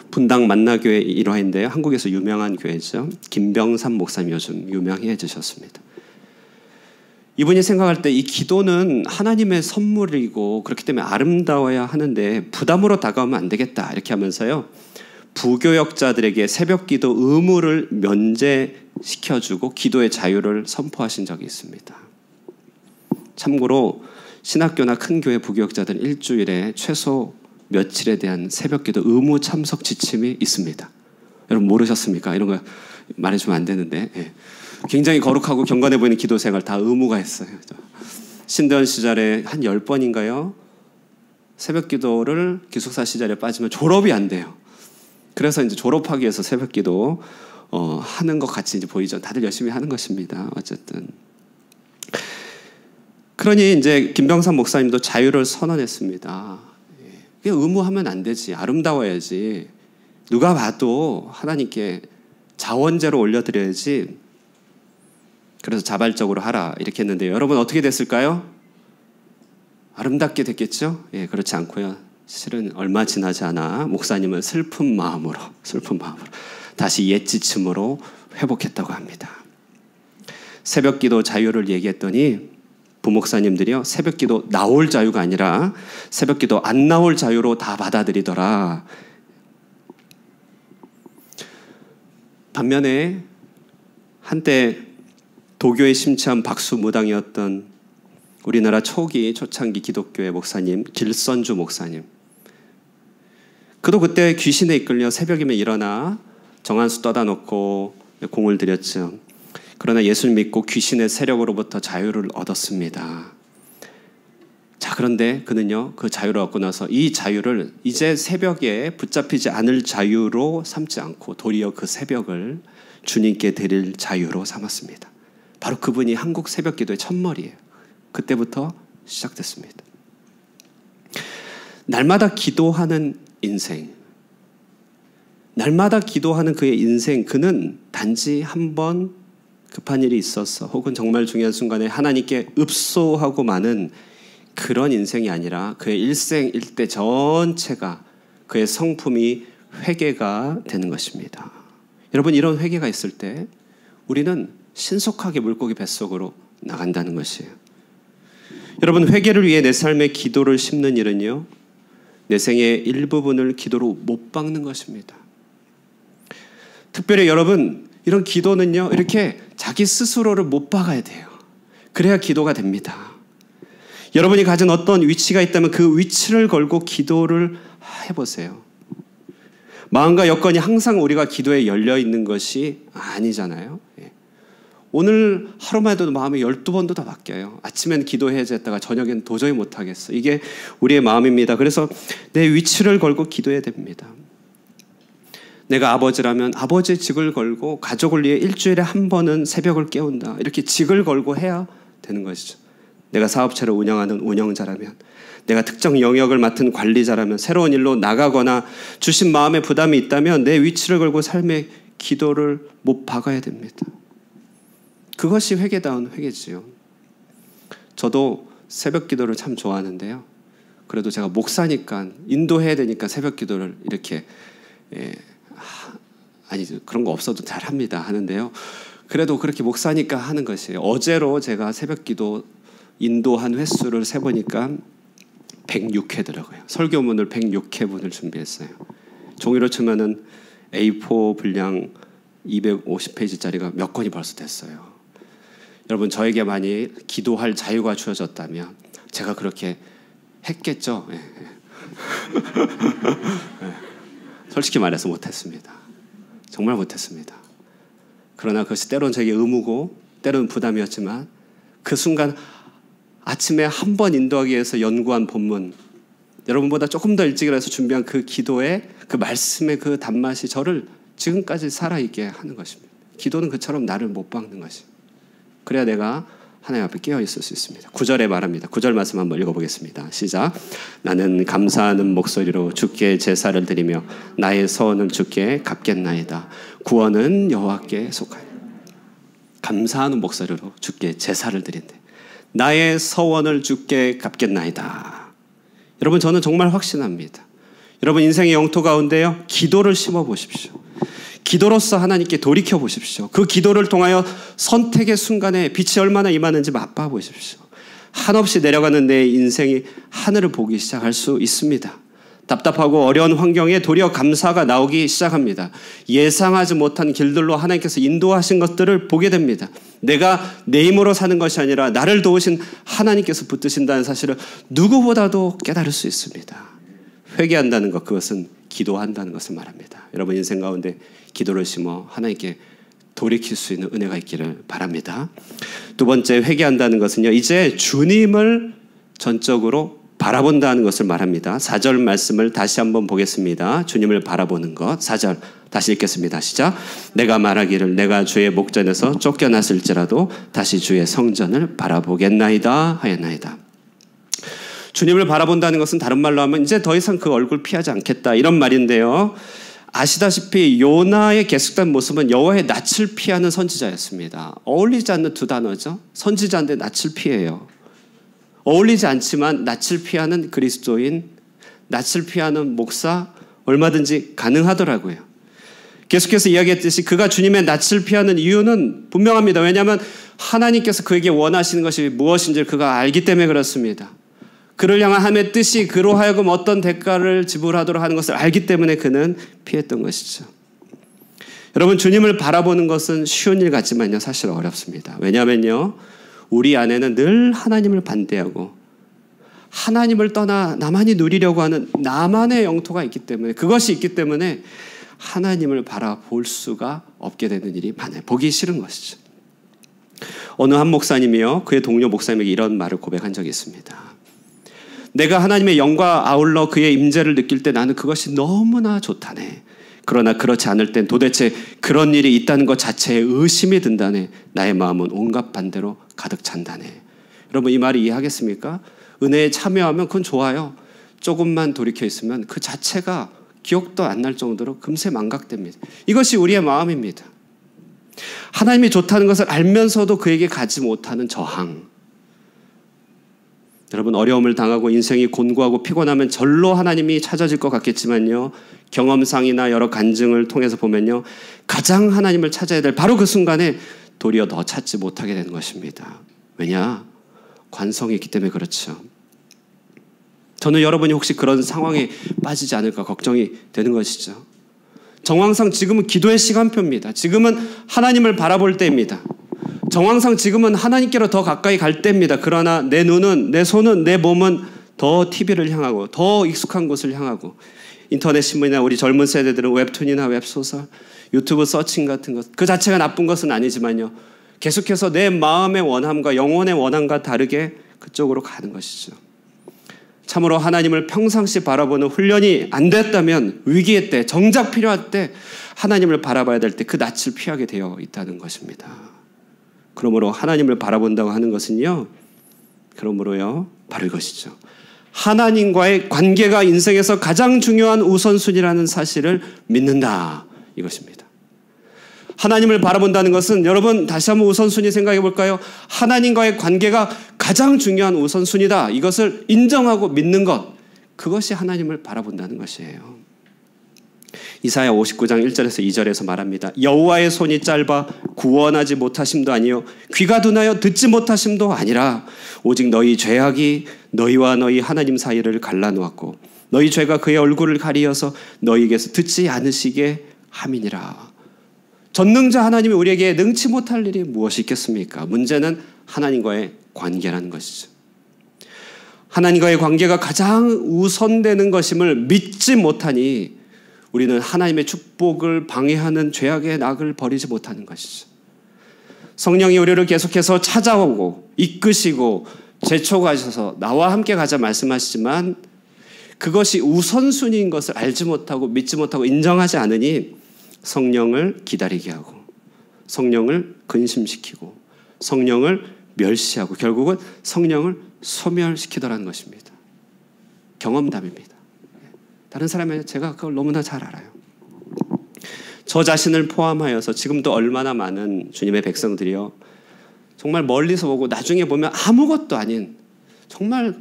분당 만나교회 일화인데요, 한국에서 유명한 교회죠. 김병삼 목사님 요즘 유명해지셨습니다. 이분이 생각할 때 이 기도는 하나님의 선물이고 그렇기 때문에 아름다워야 하는데 부담으로 다가오면 안 되겠다, 이렇게 하면서요, 부교역자들에게 새벽기도 의무를 면제시켜주고 기도의 자유를 선포하신 적이 있습니다. 참고로 신학교나 큰 교회 부교역자들은 일주일에 최소 며칠에 대한 새벽기도 의무 참석 지침이 있습니다. 여러분 모르셨습니까? 이런 거 말해주면 안 되는데, 예. 굉장히 거룩하고 경건해 보이는 기도 생활 다 의무가 했어요. 신대원 시절에 한 10번인가요? 새벽기도를 기숙사 시절에 빠지면 졸업이 안 돼요. 그래서 이제 졸업하기 위해서 새벽기도 하는 것 같이 이제 보이죠. 다들 열심히 하는 것입니다. 어쨌든. 그러니 이제 김병삼 목사님도 자유를 선언했습니다. 그냥 의무하면 안 되지. 아름다워야지. 누가 봐도 하나님께 자원제로 올려드려야지. 그래서 자발적으로 하라, 이렇게 했는데요. 여러분 어떻게 됐을까요? 아름답게 됐겠죠? 예, 그렇지 않고요. 실은 얼마 지나지 않아 목사님은 슬픈 마음으로 다시 옛 지침으로 회복했다고 합니다. 새벽기도 자유를 얘기했더니 부목사님들이요, 새벽기도 나올 자유가 아니라 새벽기도 안 나올 자유로 다 받아들이더라. 반면에 한때 도교에 심취한 박수무당이었던 우리나라 초창기 기독교의 목사님 길선주 목사님, 그도 그때 귀신에 이끌려 새벽이면 일어나 정한수 떠다 놓고 공을 들였죠. 그러나 예수를 믿고 귀신의 세력으로부터 자유를 얻었습니다. 자, 그런데 그는요, 그 자유를 얻고 나서 이 자유를 이제 새벽에 붙잡히지 않을 자유로 삼지 않고 도리어 그 새벽을 주님께 드릴 자유로 삼았습니다. 바로 그분이 한국 새벽기도의 첫머리예요. 그때부터 시작됐습니다. 날마다 기도하는 인생, 날마다 기도하는 그의 인생, 그는 단지 한 번 급한 일이 있어서 혹은 정말 중요한 순간에 하나님께 읍소하고 마는 그런 인생이 아니라 그의 일생일대 전체가, 그의 성품이 회개가 되는 것입니다. 여러분, 이런 회개가 있을 때 우리는 신속하게 물고기 뱃속으로 나간다는 것이에요. 여러분, 회개를 위해 내 삶에 기도를 심는 일은요, 내 생의 일부분을 기도로 못 박는 것입니다. 특별히 여러분, 이런 기도는요, 이렇게 자기 스스로를 못 박아야 돼요. 그래야 기도가 됩니다. 여러분이 가진 어떤 위치가 있다면 그 위치를 걸고 기도를 해보세요. 마음과 여건이 항상 우리가 기도에 열려 있는 것이 아니잖아요. 오늘 하루만 해도 마음이 12번도 다 바뀌어요. 아침엔 기도해야 했다가 저녁엔 도저히 못하겠어. 이게 우리의 마음입니다. 그래서 내 위치를 걸고 기도해야 됩니다. 내가 아버지라면 아버지의 직을 걸고 가족을 위해 일주일에 한 번은 새벽을 깨운다. 이렇게 직을 걸고 해야 되는 것이죠. 내가 사업체를 운영하는 운영자라면, 내가 특정 영역을 맡은 관리자라면, 새로운 일로 나가거나 주신 마음에 부담이 있다면 내 위치를 걸고 삶의 기도를 못 박아야 됩니다. 그것이 회개다운 회개지요. 저도 새벽 기도를 참 좋아하는데요. 그래도 제가 목사니까 인도해야 되니까 새벽 기도를 이렇게 아니 그런 거 없어도 잘합니다 하는데요. 그래도 그렇게 목사니까 하는 것이에요. 어제로 제가 새벽 기도 인도한 횟수를 세보니까 106회더라고요. 설교문을 106회분을 준비했어요. 종이로 치면은 A4 분량 250페이지짜리가 몇 권이 벌써 됐어요. 여러분, 저에게 많이 기도할 자유가 주어졌다면 제가 그렇게 했겠죠. 네. 솔직히 말해서 못했습니다. 정말 못했습니다. 그러나 그것이 때로는 저에게 의무고 때로는 부담이었지만 그 순간 아침에 한 번 인도하기 위해서 연구한 본문, 여러분보다 조금 더 일찍 일어나서 준비한 그 기도의 그 말씀의 그 단맛이 저를 지금까지 살아있게 하는 것입니다. 기도는 그처럼 나를 못 박는 것입니다. 그래야 내가 하나님 앞에 깨어 있을 수 있습니다. 9절에 말합니다. 9절 말씀 한번 읽어보겠습니다. 시작. 나는 감사하는 목소리로 주께 제사를 드리며 나의 서원을 주께 갚겠나이다. 구원은 여호와께 속하여. 감사하는 목소리로 주께 제사를 드린대. 나의 서원을 주께 갚겠나이다. 여러분, 저는 정말 확신합니다. 여러분 인생의 영토 가운데요, 기도를 심어 보십시오. 기도로서 하나님께 돌이켜 보십시오. 그 기도를 통하여 선택의 순간에 빛이 얼마나 임하는지 맛봐 보십시오. 한없이 내려가는 내 인생이 하늘을 보기 시작할 수 있습니다. 답답하고 어려운 환경에 도리어 감사가 나오기 시작합니다. 예상하지 못한 길들로 하나님께서 인도하신 것들을 보게 됩니다. 내가 내 힘으로 사는 것이 아니라 나를 도우신 하나님께서 붙드신다는 사실을 누구보다도 깨달을 수 있습니다. 회개한다는 것, 그것은 기도한다는 것을 말합니다. 여러분 인생 가운데 기도를 심어 하나님께 돌이킬 수 있는 은혜가 있기를 바랍니다. 두 번째, 회개한다는 것은요, 이제 주님을 전적으로 바라본다는 것을 말합니다. 4절 말씀을 다시 한번 보겠습니다. 주님을 바라보는 것. 4절 다시 읽겠습니다. 시작. 내가 말하기를 내가 주의 목전에서 쫓겨났을지라도 다시 주의 성전을 바라보겠나이다 하였나이다. 주님을 바라본다는 것은 다른 말로 하면 이제 더 이상 그 얼굴 피하지 않겠다, 이런 말인데요. 아시다시피 요나의 계속된 모습은 여호와의 낯을 피하는 선지자였습니다. 어울리지 않는 두 단어죠. 선지자인데 낯을 피해요. 어울리지 않지만 낯을 피하는 그리스도인, 낯을 피하는 목사, 얼마든지 가능하더라고요. 계속해서 이야기했듯이 그가 주님의 낯을 피하는 이유는 분명합니다. 왜냐하면 하나님께서 그에게 원하시는 것이 무엇인지를 그가 알기 때문에 그렇습니다. 그를 향한 하나님의 뜻이 그로 하여금 어떤 대가를 지불하도록 하는 것을 알기 때문에 그는 피했던 것이죠. 여러분, 주님을 바라보는 것은 쉬운 일 같지만요, 사실 어렵습니다. 왜냐하면요, 우리 안에는 늘 하나님을 반대하고 하나님을 떠나 나만이 누리려고 하는 나만의 영토가 있기 때문에, 그것이 있기 때문에 하나님을 바라볼 수가 없게 되는 일이 많아요. 보기 싫은 것이죠. 어느 한 목사님이요, 그의 동료 목사님에게 이런 말을 고백한 적이 있습니다. 내가 하나님의 영과 아울러 그의 임재를 느낄 때 나는 그것이 너무나 좋다네. 그러나 그렇지 않을 땐 도대체 그런 일이 있다는 것 자체에 의심이 든다네. 나의 마음은 온갖 반대로 가득 찬다네. 여러분, 이 말이 이해하겠습니까? 은혜에 참여하면 그건 좋아요. 조금만 돌이켜 있으면 그 자체가 기억도 안 날 정도로 금세 망각됩니다. 이것이 우리의 마음입니다. 하나님이 좋다는 것을 알면서도 그에게 가지 못하는 저항. 여러분, 어려움을 당하고 인생이 곤고하고 피곤하면 절로 하나님이 찾아질 것 같겠지만요, 경험상이나 여러 간증을 통해서 보면요, 가장 하나님을 찾아야 될 바로 그 순간에 도리어 더 찾지 못하게 되는 것입니다. 왜냐? 관성이 있기 때문에 그렇죠. 저는 여러분이 혹시 그런 상황에 빠지지 않을까 걱정이 되는 것이죠. 정황상 지금은 기도의 시간표입니다. 지금은 하나님을 바라볼 때입니다. 정황상 지금은 하나님께로 더 가까이 갈 때입니다. 그러나 내 눈은, 내 손은, 내 몸은 더 TV를 향하고 더 익숙한 곳을 향하고 인터넷 신문이나 우리 젊은 세대들은 웹툰이나 웹소설, 유튜브 서칭 같은 것, 그 자체가 나쁜 것은 아니지만요. 계속해서 내 마음의 원함과 영혼의 원함과 다르게 그쪽으로 가는 것이죠. 참으로 하나님을 평상시 바라보는 훈련이 안 됐다면 위기의 때, 정작 필요할 때 하나님을 바라봐야 될 때 그 낯을 피하게 되어 있다는 것입니다. 그러므로 하나님을 바라본다고 하는 것은요. 그러므로요. 바로 이것이죠. 하나님과의 관계가 인생에서 가장 중요한 우선순위라는 사실을 믿는다. 이것입니다. 하나님을 바라본다는 것은 여러분 다시 한번 우선순위 생각해 볼까요? 하나님과의 관계가 가장 중요한 우선순위다. 이것을 인정하고 믿는 것. 그것이 하나님을 바라본다는 것이에요. 이사야 59장 1절에서 2절에서 말합니다. 여호와의 손이 짧아 구원하지 못하심도 아니요 귀가 둔하여 듣지 못하심도 아니라 오직 너희 죄악이 너희와 너희 하나님 사이를 갈라놓았고 너희 죄가 그의 얼굴을 가리어서 너희에게서 듣지 않으시게 함이니라. 전능자 하나님이 우리에게 능치 못할 일이 무엇이 있겠습니까? 문제는 하나님과의 관계라는 것이죠. 하나님과의 관계가 가장 우선되는 것임을 믿지 못하니 우리는 하나님의 축복을 방해하는 죄악의 낙을 버리지 못하는 것이죠. 성령이 우리를 계속해서 찾아오고 이끄시고 제초가셔서 나와 함께 가자 말씀하시지만 그것이 우선순위인 것을 알지 못하고 믿지 못하고 인정하지 않으니 성령을 기다리게 하고 성령을 근심시키고 성령을 멸시하고 결국은 성령을 소멸시키더라는 것입니다. 경험담입니다. 다른 사람의 제가 그걸 너무나 잘 알아요. 저 자신을 포함하여서 지금도 얼마나 많은 주님의 백성들이요. 정말 멀리서 보고 나중에 보면 아무것도 아닌 정말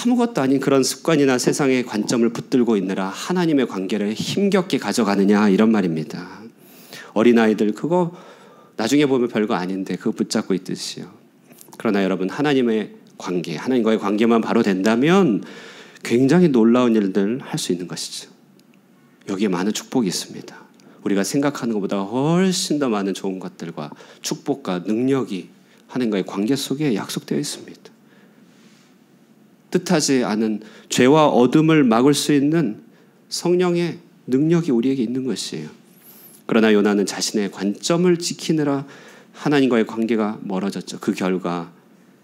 아무것도 아닌 그런 습관이나 세상의 관점을 붙들고 있느라 하나님의 관계를 힘겹게 가져가느냐 이런 말입니다. 어린아이들 그거 나중에 보면 별거 아닌데 그거 붙잡고 있듯이요. 그러나 여러분 하나님의 관계, 하나님과의 관계만 바로 된다면 굉장히 놀라운 일들을 할 수 있는 것이죠. 여기에 많은 축복이 있습니다. 우리가 생각하는 것보다 훨씬 더 많은 좋은 것들과 축복과 능력이 하나님과의 관계 속에 약속되어 있습니다. 뜻하지 않은 죄와 어둠을 막을 수 있는 성령의 능력이 우리에게 있는 것이에요. 그러나 요나는 자신의 관점을 지키느라 하나님과의 관계가 멀어졌죠. 그 결과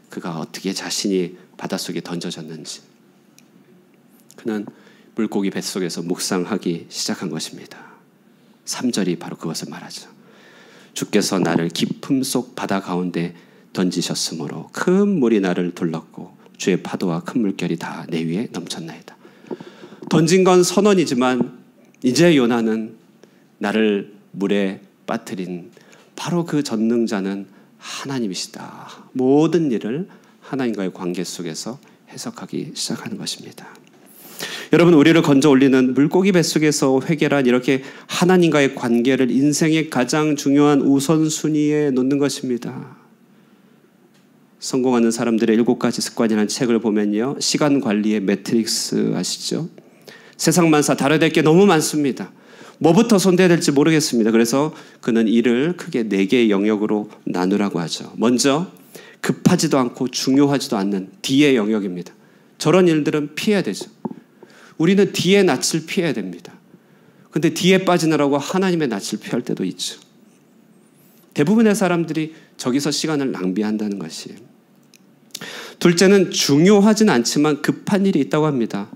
그가 어떻게 자신이 바닷속에 던져졌는지 그는 물고기 뱃속에서 묵상하기 시작한 것입니다. 3절이 바로 그것을 말하죠. 주께서 나를 깊음 속 바다 가운데 던지셨으므로 큰 물이 나를 둘렀고 주의 파도와 큰 물결이 다 내 위에 넘쳤나이다. 던진 건 선원이지만 이제 요나는 나를 물에 빠뜨린 바로 그 전능자는 하나님이시다. 모든 일을 하나님과의 관계 속에서 해석하기 시작하는 것입니다. 여러분 우리를 건져 올리는 물고기 뱃속에서 회개란 이렇게 하나님과의 관계를 인생의 가장 중요한 우선순위에 놓는 것입니다. 성공하는 사람들의 7가지 습관이라는 책을 보면요. 시간 관리의 매트릭스 아시죠? 세상 만사 다뤄야 될 게 너무 많습니다. 뭐부터 손대야 될지 모르겠습니다. 그래서 그는 일을 크게 4개의 영역으로 나누라고 하죠. 먼저 급하지도 않고 중요하지도 않는 D의 영역입니다. 저런 일들은 피해야 되죠. 우리는 D의 낯을 피해야 됩니다. 근데 D에 빠지느라고 하나님의 낯을 피할 때도 있죠. 대부분의 사람들이 저기서 시간을 낭비한다는 것이에요. 둘째는 중요하진 않지만 급한 일이 있다고 합니다.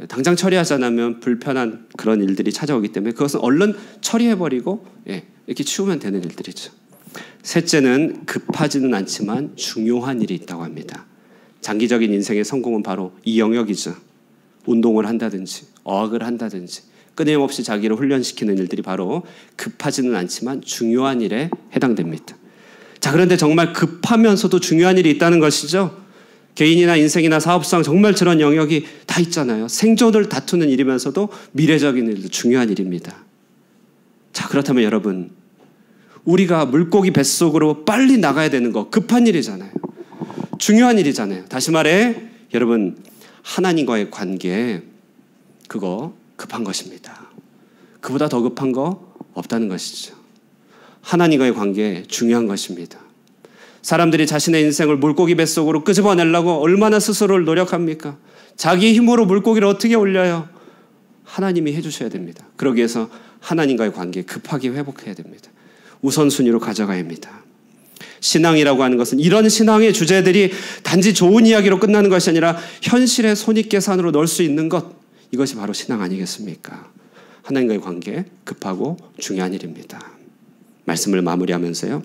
당장 처리하지 않으면 불편한 그런 일들이 찾아오기 때문에 그것은 얼른 처리해버리고 이렇게 치우면 되는 일들이죠. 셋째는 급하지는 않지만 중요한 일이 있다고 합니다. 장기적인 인생의 성공은 바로 이 영역이죠. 운동을 한다든지 어학을 한다든지 끊임없이 자기를 훈련시키는 일들이 바로 급하지는 않지만 중요한 일에 해당됩니다. 자, 그런데 정말 급하면서도 중요한 일이 있다는 것이죠. 개인이나 인생이나 사업상 정말 저런 영역이 다 있잖아요. 생존을 다투는 일이면서도 미래적인 일도 중요한 일입니다. 자, 그렇다면 여러분 우리가 물고기 뱃속으로 빨리 나가야 되는 거 급한 일이잖아요. 중요한 일이잖아요. 다시 말해 여러분, 하나님과의 관계, 그거 급한 것입니다. 그보다 더 급한 거 없다는 것이죠. 하나님과의 관계 중요한 것입니다. 사람들이 자신의 인생을 물고기 뱃속으로 끄집어내려고 얼마나 스스로를 노력합니까? 자기 힘으로 물고기를 어떻게 올려요? 하나님이 해주셔야 됩니다. 그러기 위해서 하나님과의 관계 급하게 회복해야 됩니다. 우선순위로 가져가야 합니다. 신앙이라고 하는 것은 이런 신앙의 주제들이 단지 좋은 이야기로 끝나는 것이 아니라 현실의 손익계산으로 넣을 수 있는 것, 이것이 바로 신앙 아니겠습니까? 하나님과의 관계 급하고 중요한 일입니다. 말씀을 마무리하면서요,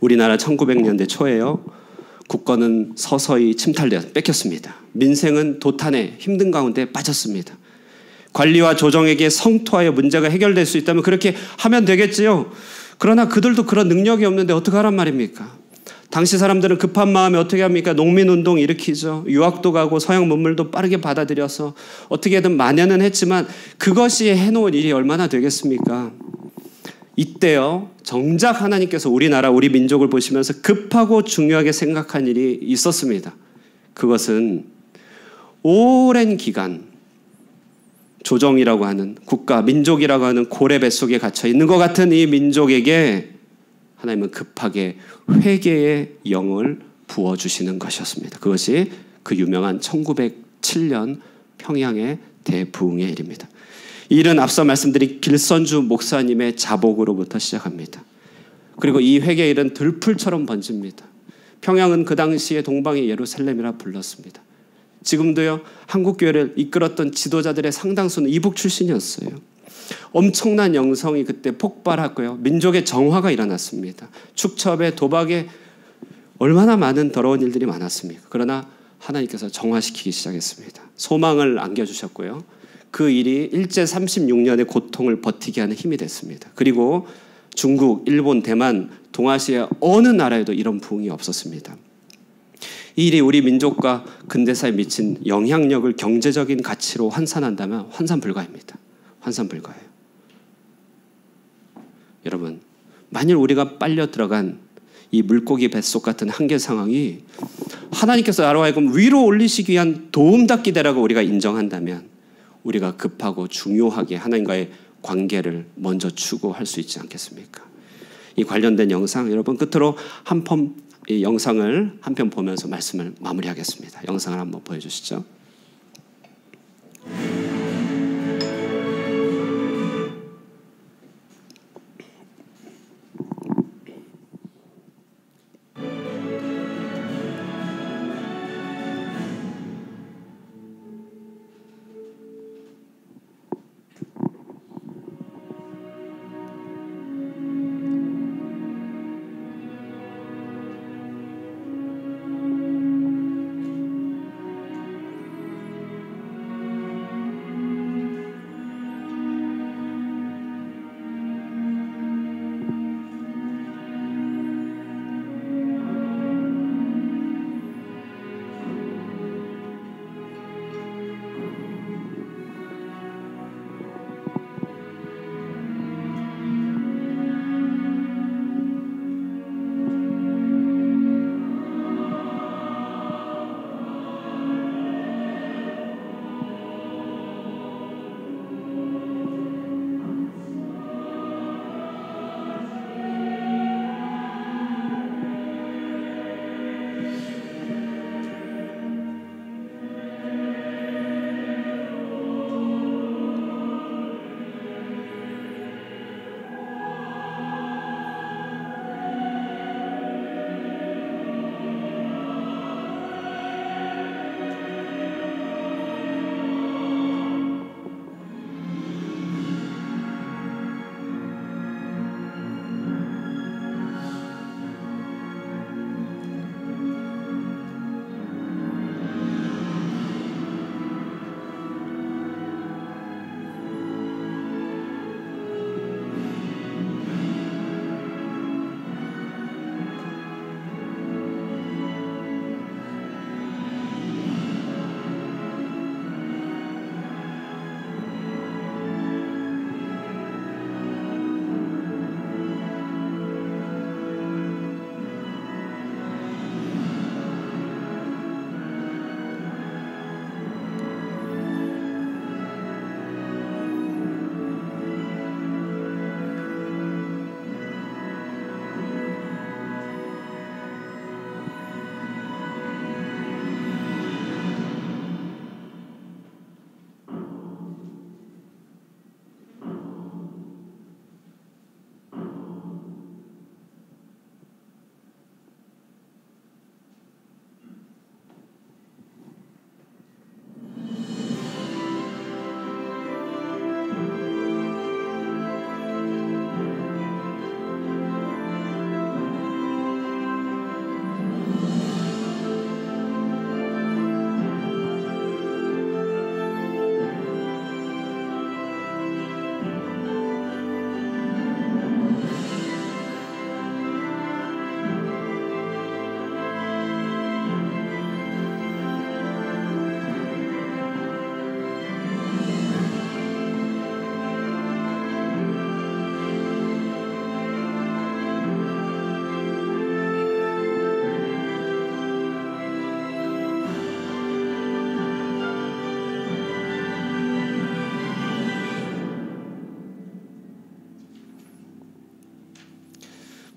우리나라 1900년대 초에요, 국권은 서서히 침탈되어 뺏겼습니다. 민생은 도탄에 힘든 가운데 빠졌습니다. 관리와 조정에게 성토하여 문제가 해결될 수 있다면 그렇게 하면 되겠지요. 그러나 그들도 그런 능력이 없는데 어떡하란 말입니까? 당시 사람들은 급한 마음에 어떻게 합니까? 농민운동 일으키죠. 유학도 가고 서양 문물도 빠르게 받아들여서 어떻게든 만연은 했지만 그것이 해놓은 일이 얼마나 되겠습니까? 이때요, 정작 하나님께서 우리나라, 우리 민족을 보시면서 급하고 중요하게 생각한 일이 있었습니다. 그것은 오랜 기간 조정이라고 하는, 국가, 민족이라고 하는 고래 뱃속에 갇혀 있는 것 같은 이 민족에게 하나님은 급하게 회개의 영을 부어주시는 것이었습니다. 그것이 그 유명한 1907년 평양의 대부흥의 일입니다. 이 일은 앞서 말씀드린 길선주 목사님의 자복으로부터 시작합니다. 그리고 이 회개의 일은 들풀처럼 번집니다. 평양은 그 당시에 동방의 예루살렘이라 불렀습니다. 지금도요, 한국교회를 이끌었던 지도자들의 상당수는 이북 출신이었어요. 엄청난 영성이 그때 폭발하고요, 민족의 정화가 일어났습니다. 축첩에, 도박에 얼마나 많은 더러운 일들이 많았습니까? 그러나 하나님께서 정화시키기 시작했습니다. 소망을 안겨주셨고요, 그 일이 일제 36년의 고통을 버티게 하는 힘이 됐습니다. 그리고 중국, 일본, 대만, 동아시아 어느 나라에도 이런 부흥이 없었습니다. 이 일이 우리 민족과 근대사에 미친 영향력을 경제적인 가치로 환산한다면 환산불가입니다. 환산불가예요. 여러분, 만일 우리가 빨려 들어간 이 물고기 뱃속 같은 한계 상황이 하나님께서 나로 하여금 위로 올리시기 위한 도움닫기대라고 우리가 인정한다면 우리가 급하고 중요하게 하나님과의 관계를 먼저 추구할 수 있지 않겠습니까? 이 관련된 영상, 여러분 끝으로 이 영상을 한 편 보면서 말씀을 마무리하겠습니다. 영상을 한번 보여주시죠.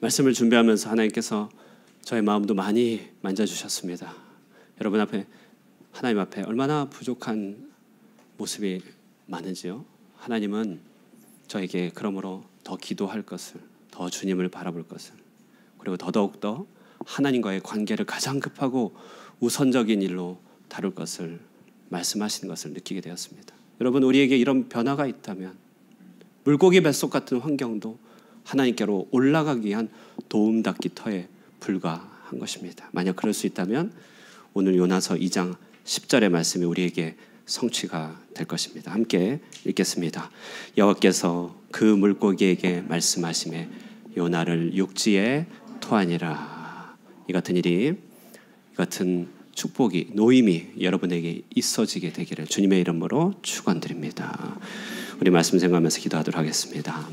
말씀을 준비하면서 하나님께서 저의 마음도 많이 만져주셨습니다. 여러분 앞에, 하나님 앞에 얼마나 부족한 모습이 많은지요. 하나님은 저에게 그러므로 더 기도할 것을, 더 주님을 바라볼 것을, 그리고 더더욱더 하나님과의 관계를 가장 급하고 우선적인 일로 다룰 것을 말씀하시는 것을 느끼게 되었습니다. 여러분, 우리에게 이런 변화가 있다면 물고기 뱃속 같은 환경도 하나님께로 올라가기 위한 도움닫기 터에 불과한 것입니다. 만약 그럴 수 있다면 오늘 요나서 2장 10절의 말씀이 우리에게 성취가 될 것입니다. 함께 읽겠습니다. 여호와께서 그 물고기에게 말씀하시매 요나를 육지에 토하니라. 이 같은 일이, 이 같은 축복이, 노임이 여러분에게 있어지게 되기를 주님의 이름으로 축원드립니다. 우리 말씀 생각하면서 기도하도록 하겠습니다.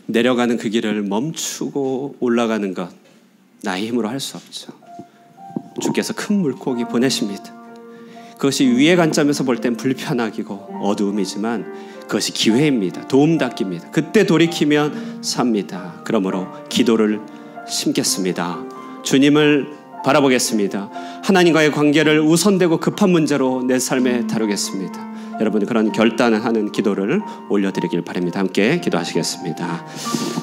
내려가는 그 길을 멈추고 올라가는 것, 나의 힘으로 할 수 없죠. 주께서 큰 물고기 보내십니다. 그것이 위의 관점에서 볼 땐 불편하기고 어두움이지만 그것이 기회입니다. 도움닫기입니다. 그때 돌이키면 삽니다. 그러므로 기도를 심겠습니다. 주님을 바라보겠습니다. 하나님과의 관계를 우선되고 급한 문제로 내 삶에 다루겠습니다. 여러분이 그런 결단하는 기도를 올려드리길 바랍니다. 함께 기도하시겠습니다.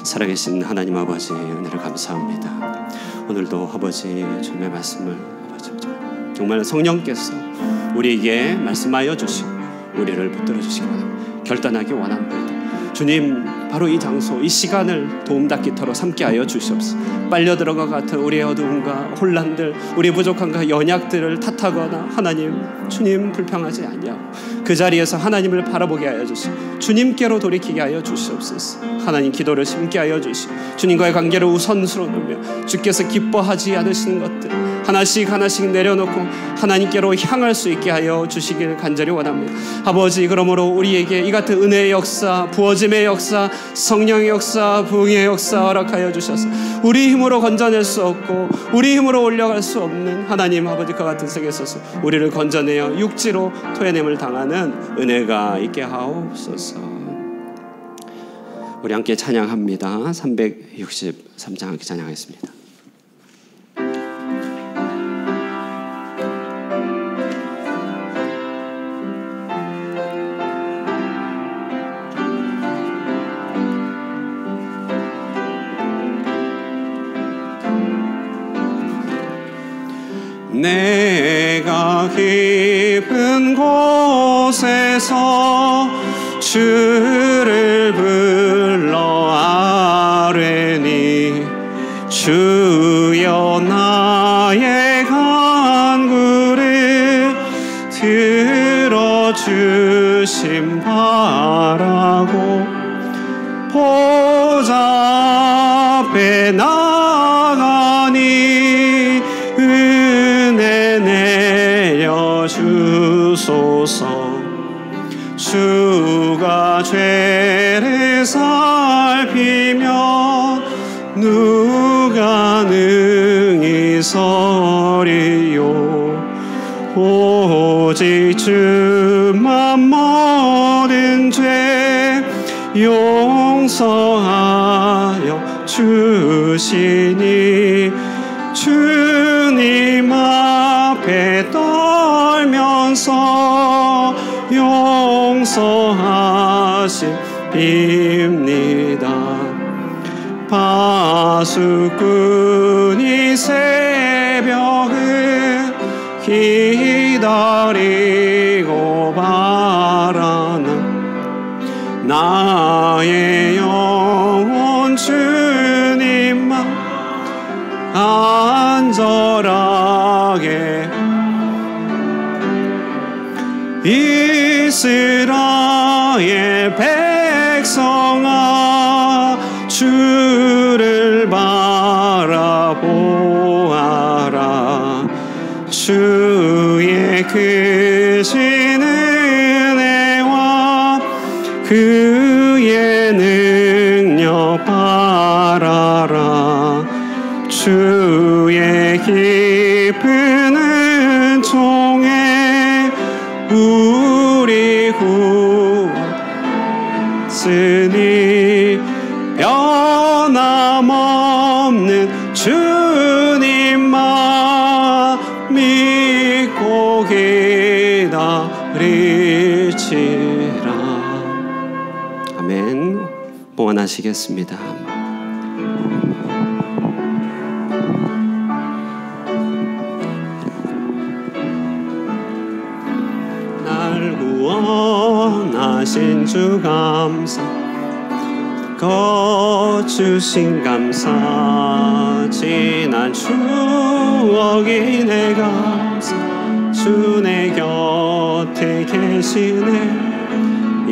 살아계신 하나님 아버지, 은혜를 감사합니다. 오늘도 아버지 주님의 말씀을 아버지 정말 성령께서 우리에게 말씀하여 주시고 우리를 붙들어 주시기 원합니다. 결단하기 원합니다. 주님, 바로 이 장소, 이 시간을 도움닫기 터로 삼게 하여 주시옵소서. 빨려 들어가 같은 우리의 어두움과 혼란들, 우리의 부족함과 연약들을 탓하거나 하나님, 주님 불평하지 아니하고 그 자리에서 하나님을 바라보게 하여 주시고 주님께로 돌이키게 하여 주시옵소서. 하나님, 기도를 심게 하여 주시고 주님과의 관계를 우선순위로 놓으며 주께서 기뻐하지 않으시는 것들 하나씩 하나씩 내려놓고 하나님께로 향할 수 있게 하여 주시길 간절히 원합니다. 아버지, 그러므로 우리에게 이 같은 은혜의 역사, 부어짐의 역사, 성령의 역사, 부흥의 역사 허락하여 주셔서 우리 힘으로 건져낼 수 없고 우리 힘으로 올려갈 수 없는 하나님 아버지 그 같은 세계에 있어서 우리를 건져내어 육지로 토해냄을 당하는 은혜가 있게 하옵소서. 우리 함께 찬양합니다. 363장 함께 찬양하겠습니다. 내가 깊은 곳에서 주를 불러 아뢰니 주여 나의 간구를 들어주심 바라고 보좌 앞에 나가니 은혜 내려주소서. 주가 죄를 살피며 누가 능히 서리요. 오직 주만 모든 죄 용서하여 주시니 주님 앞에 떨면서 용서하심 빕니다. 파수꾼이 새벽을 기다리고 바라는 나의 영혼 주님만 안전하게 이스라엘 백성아 주를 바라보아라. 주의 크신 은혜와 그의 능력 바라라. 주의 깊은 은총에 우리 구원쓰니 변함없 주님만 믿고 기다리지라. 아멘. 봉헌하시겠습니다. 날 구원하신 주 감사, 거주신 감사, 지난 추억이 내 감사, 주 내 곁에 계시네.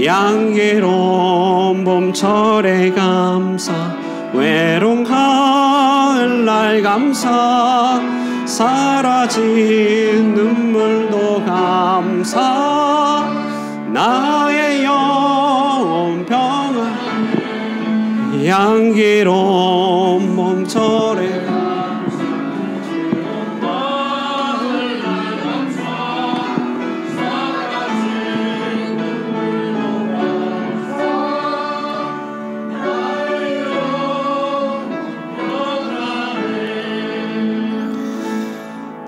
양기로운 봄철의 감사, 외로운 가을날 감사, 사라진 눈물도 감사, 나의 영혼 평안, 양기로운 봄철의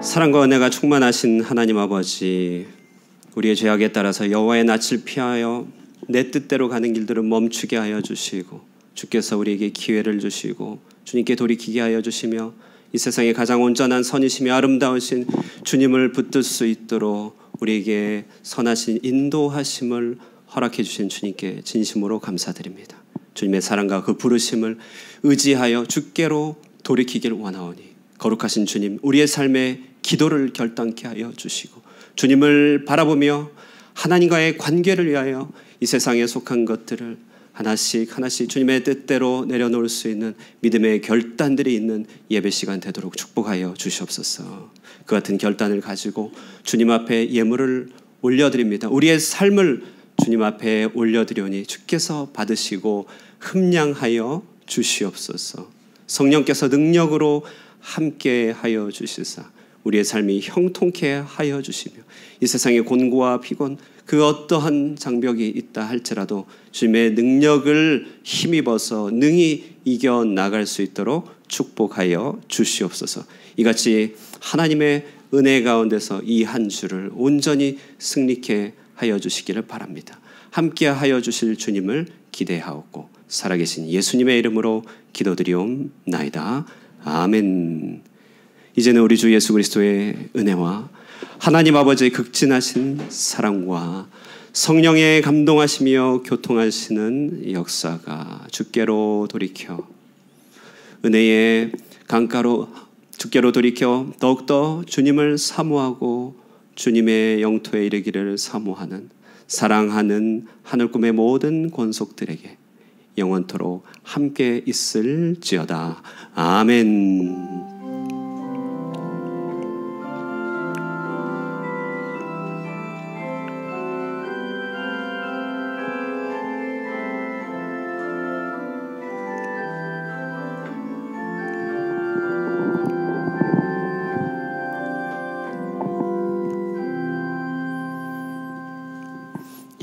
사랑과 은혜가 충만하신 하나님 아버지, 우리의 죄악에 따라서 여호와의 낯을 피하여 내 뜻대로 가는 길들을 멈추게 하여 주시고, 주께서 우리에게 기회를 주시고 주님께 돌이키게 하여 주시며, 이 세상에 가장 온전한 선이시며 아름다우신 주님을 붙들 수 있도록 우리에게 선하신 인도하심을 허락해 주신 주님께 진심으로 감사드립니다. 주님의 사랑과 그 부르심을 의지하여 주께로 돌이키길 원하오니, 거룩하신 주님, 우리의 삶에 기도를 결단케 하여 주시고, 주님을 바라보며 하나님과의 관계를 위하여 이 세상에 속한 것들을 하나씩 하나씩 주님의 뜻대로 내려놓을 수 있는 믿음의 결단들이 있는 예배 시간 되도록 축복하여 주시옵소서. 그 같은 결단을 가지고 주님 앞에 예물을 올려드립니다. 우리의 삶을 주님 앞에 올려드리오니 주께서 받으시고 흠량하여 주시옵소서. 성령께서 능력으로 함께하여 주시사 우리의 삶이 형통케 하여 주시며, 이 세상의 곤고와 피곤 그 어떠한 장벽이 있다 할지라도 주님의 능력을 힘입어서 능히 이겨나갈 수 있도록 축복하여 주시옵소서. 이같이 하나님의 은혜 가운데서 이 한 주를 온전히 승리케 하여 주시기를 바랍니다. 함께하여 주실 주님을 기대하옵고 살아계신 예수님의 이름으로 기도드리옵나이다. 아멘. 이제는 우리 주 예수 그리스도의 은혜와 하나님 아버지의 극진하신 사랑과 성령의 감동하시며 교통하시는 역사가 주께로 돌이켜 은혜의 강가로 주께로 돌이켜 더욱더 주님을 사모하고 주님의 영토에 이르기를 사모하는 사랑하는 하늘꿈의 모든 권속들에게 영원토록 함께 있을지어다. 아멘.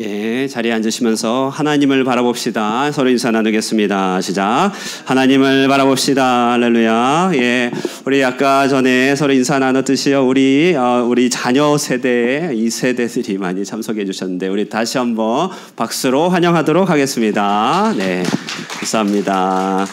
예, 자리에 앉으시면서 하나님을 바라봅시다. 서로 인사 나누겠습니다. 시작. 하나님을 바라봅시다. 할렐루야. 예, 우리 아까 전에 서로 인사 나눴듯이요. 우리 자녀 세대, 이 세대들이 많이 참석해 주셨는데 우리 다시 한번 박수로 환영하도록 하겠습니다. 네, 감사합니다.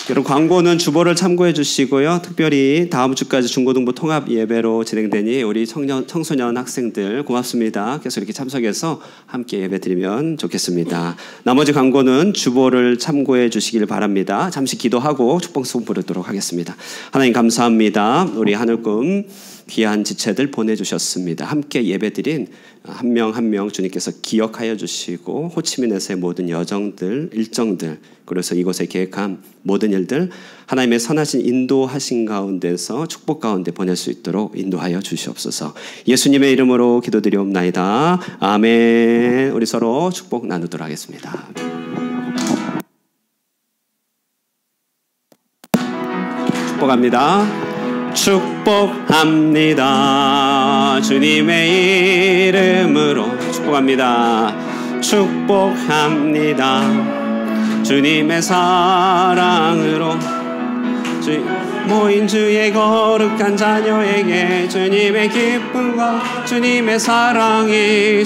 여러분, 광고는 주보를 참고해 주시고요. 특별히 다음 주까지 중고등부 통합 예배로 진행되니 우리 청소년 학생들 고맙습니다. 계속 이렇게 참석해서 함께 예배 드리면 좋겠습니다. 나머지 광고는 주보를 참고해 주시길 바랍니다. 잠시 기도하고 축복송 부르도록 하겠습니다. 하나님 감사합니다. 우리 하늘꿈 귀한 지체들 보내주셨습니다. 함께 예배드린 한 명 한 명 주님께서 기억하여 주시고 호치민에서의 모든 여정들, 일정들, 그래서 이곳에 계획한 모든 일들 하나님의 선하신 인도하신 가운데서 축복 가운데 보낼 수 있도록 인도하여 주시옵소서. 예수님의 이름으로 기도드리옵나이다. 아멘. 우리 서로 축복 나누도록 하겠습니다. 축복합니다. 축복합니다. 주님의 이름으로 축복합니다. 축복합니다. 주님의 사랑으로 모인 주의 거룩한 자녀에게 주님의 기쁨과 주님의 사랑이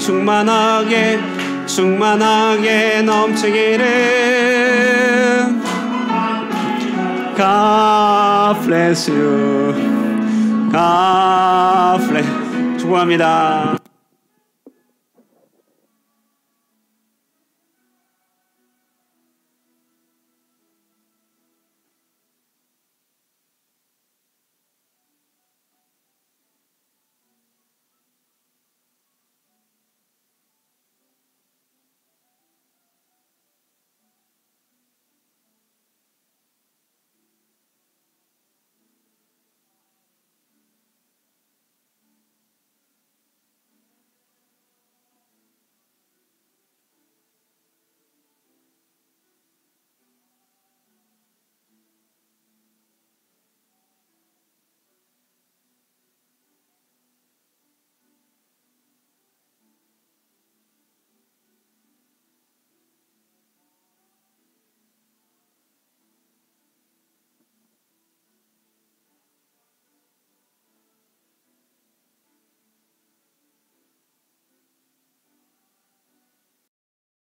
충만하게 넘치기를. God bless you. God bless. 축복합니다.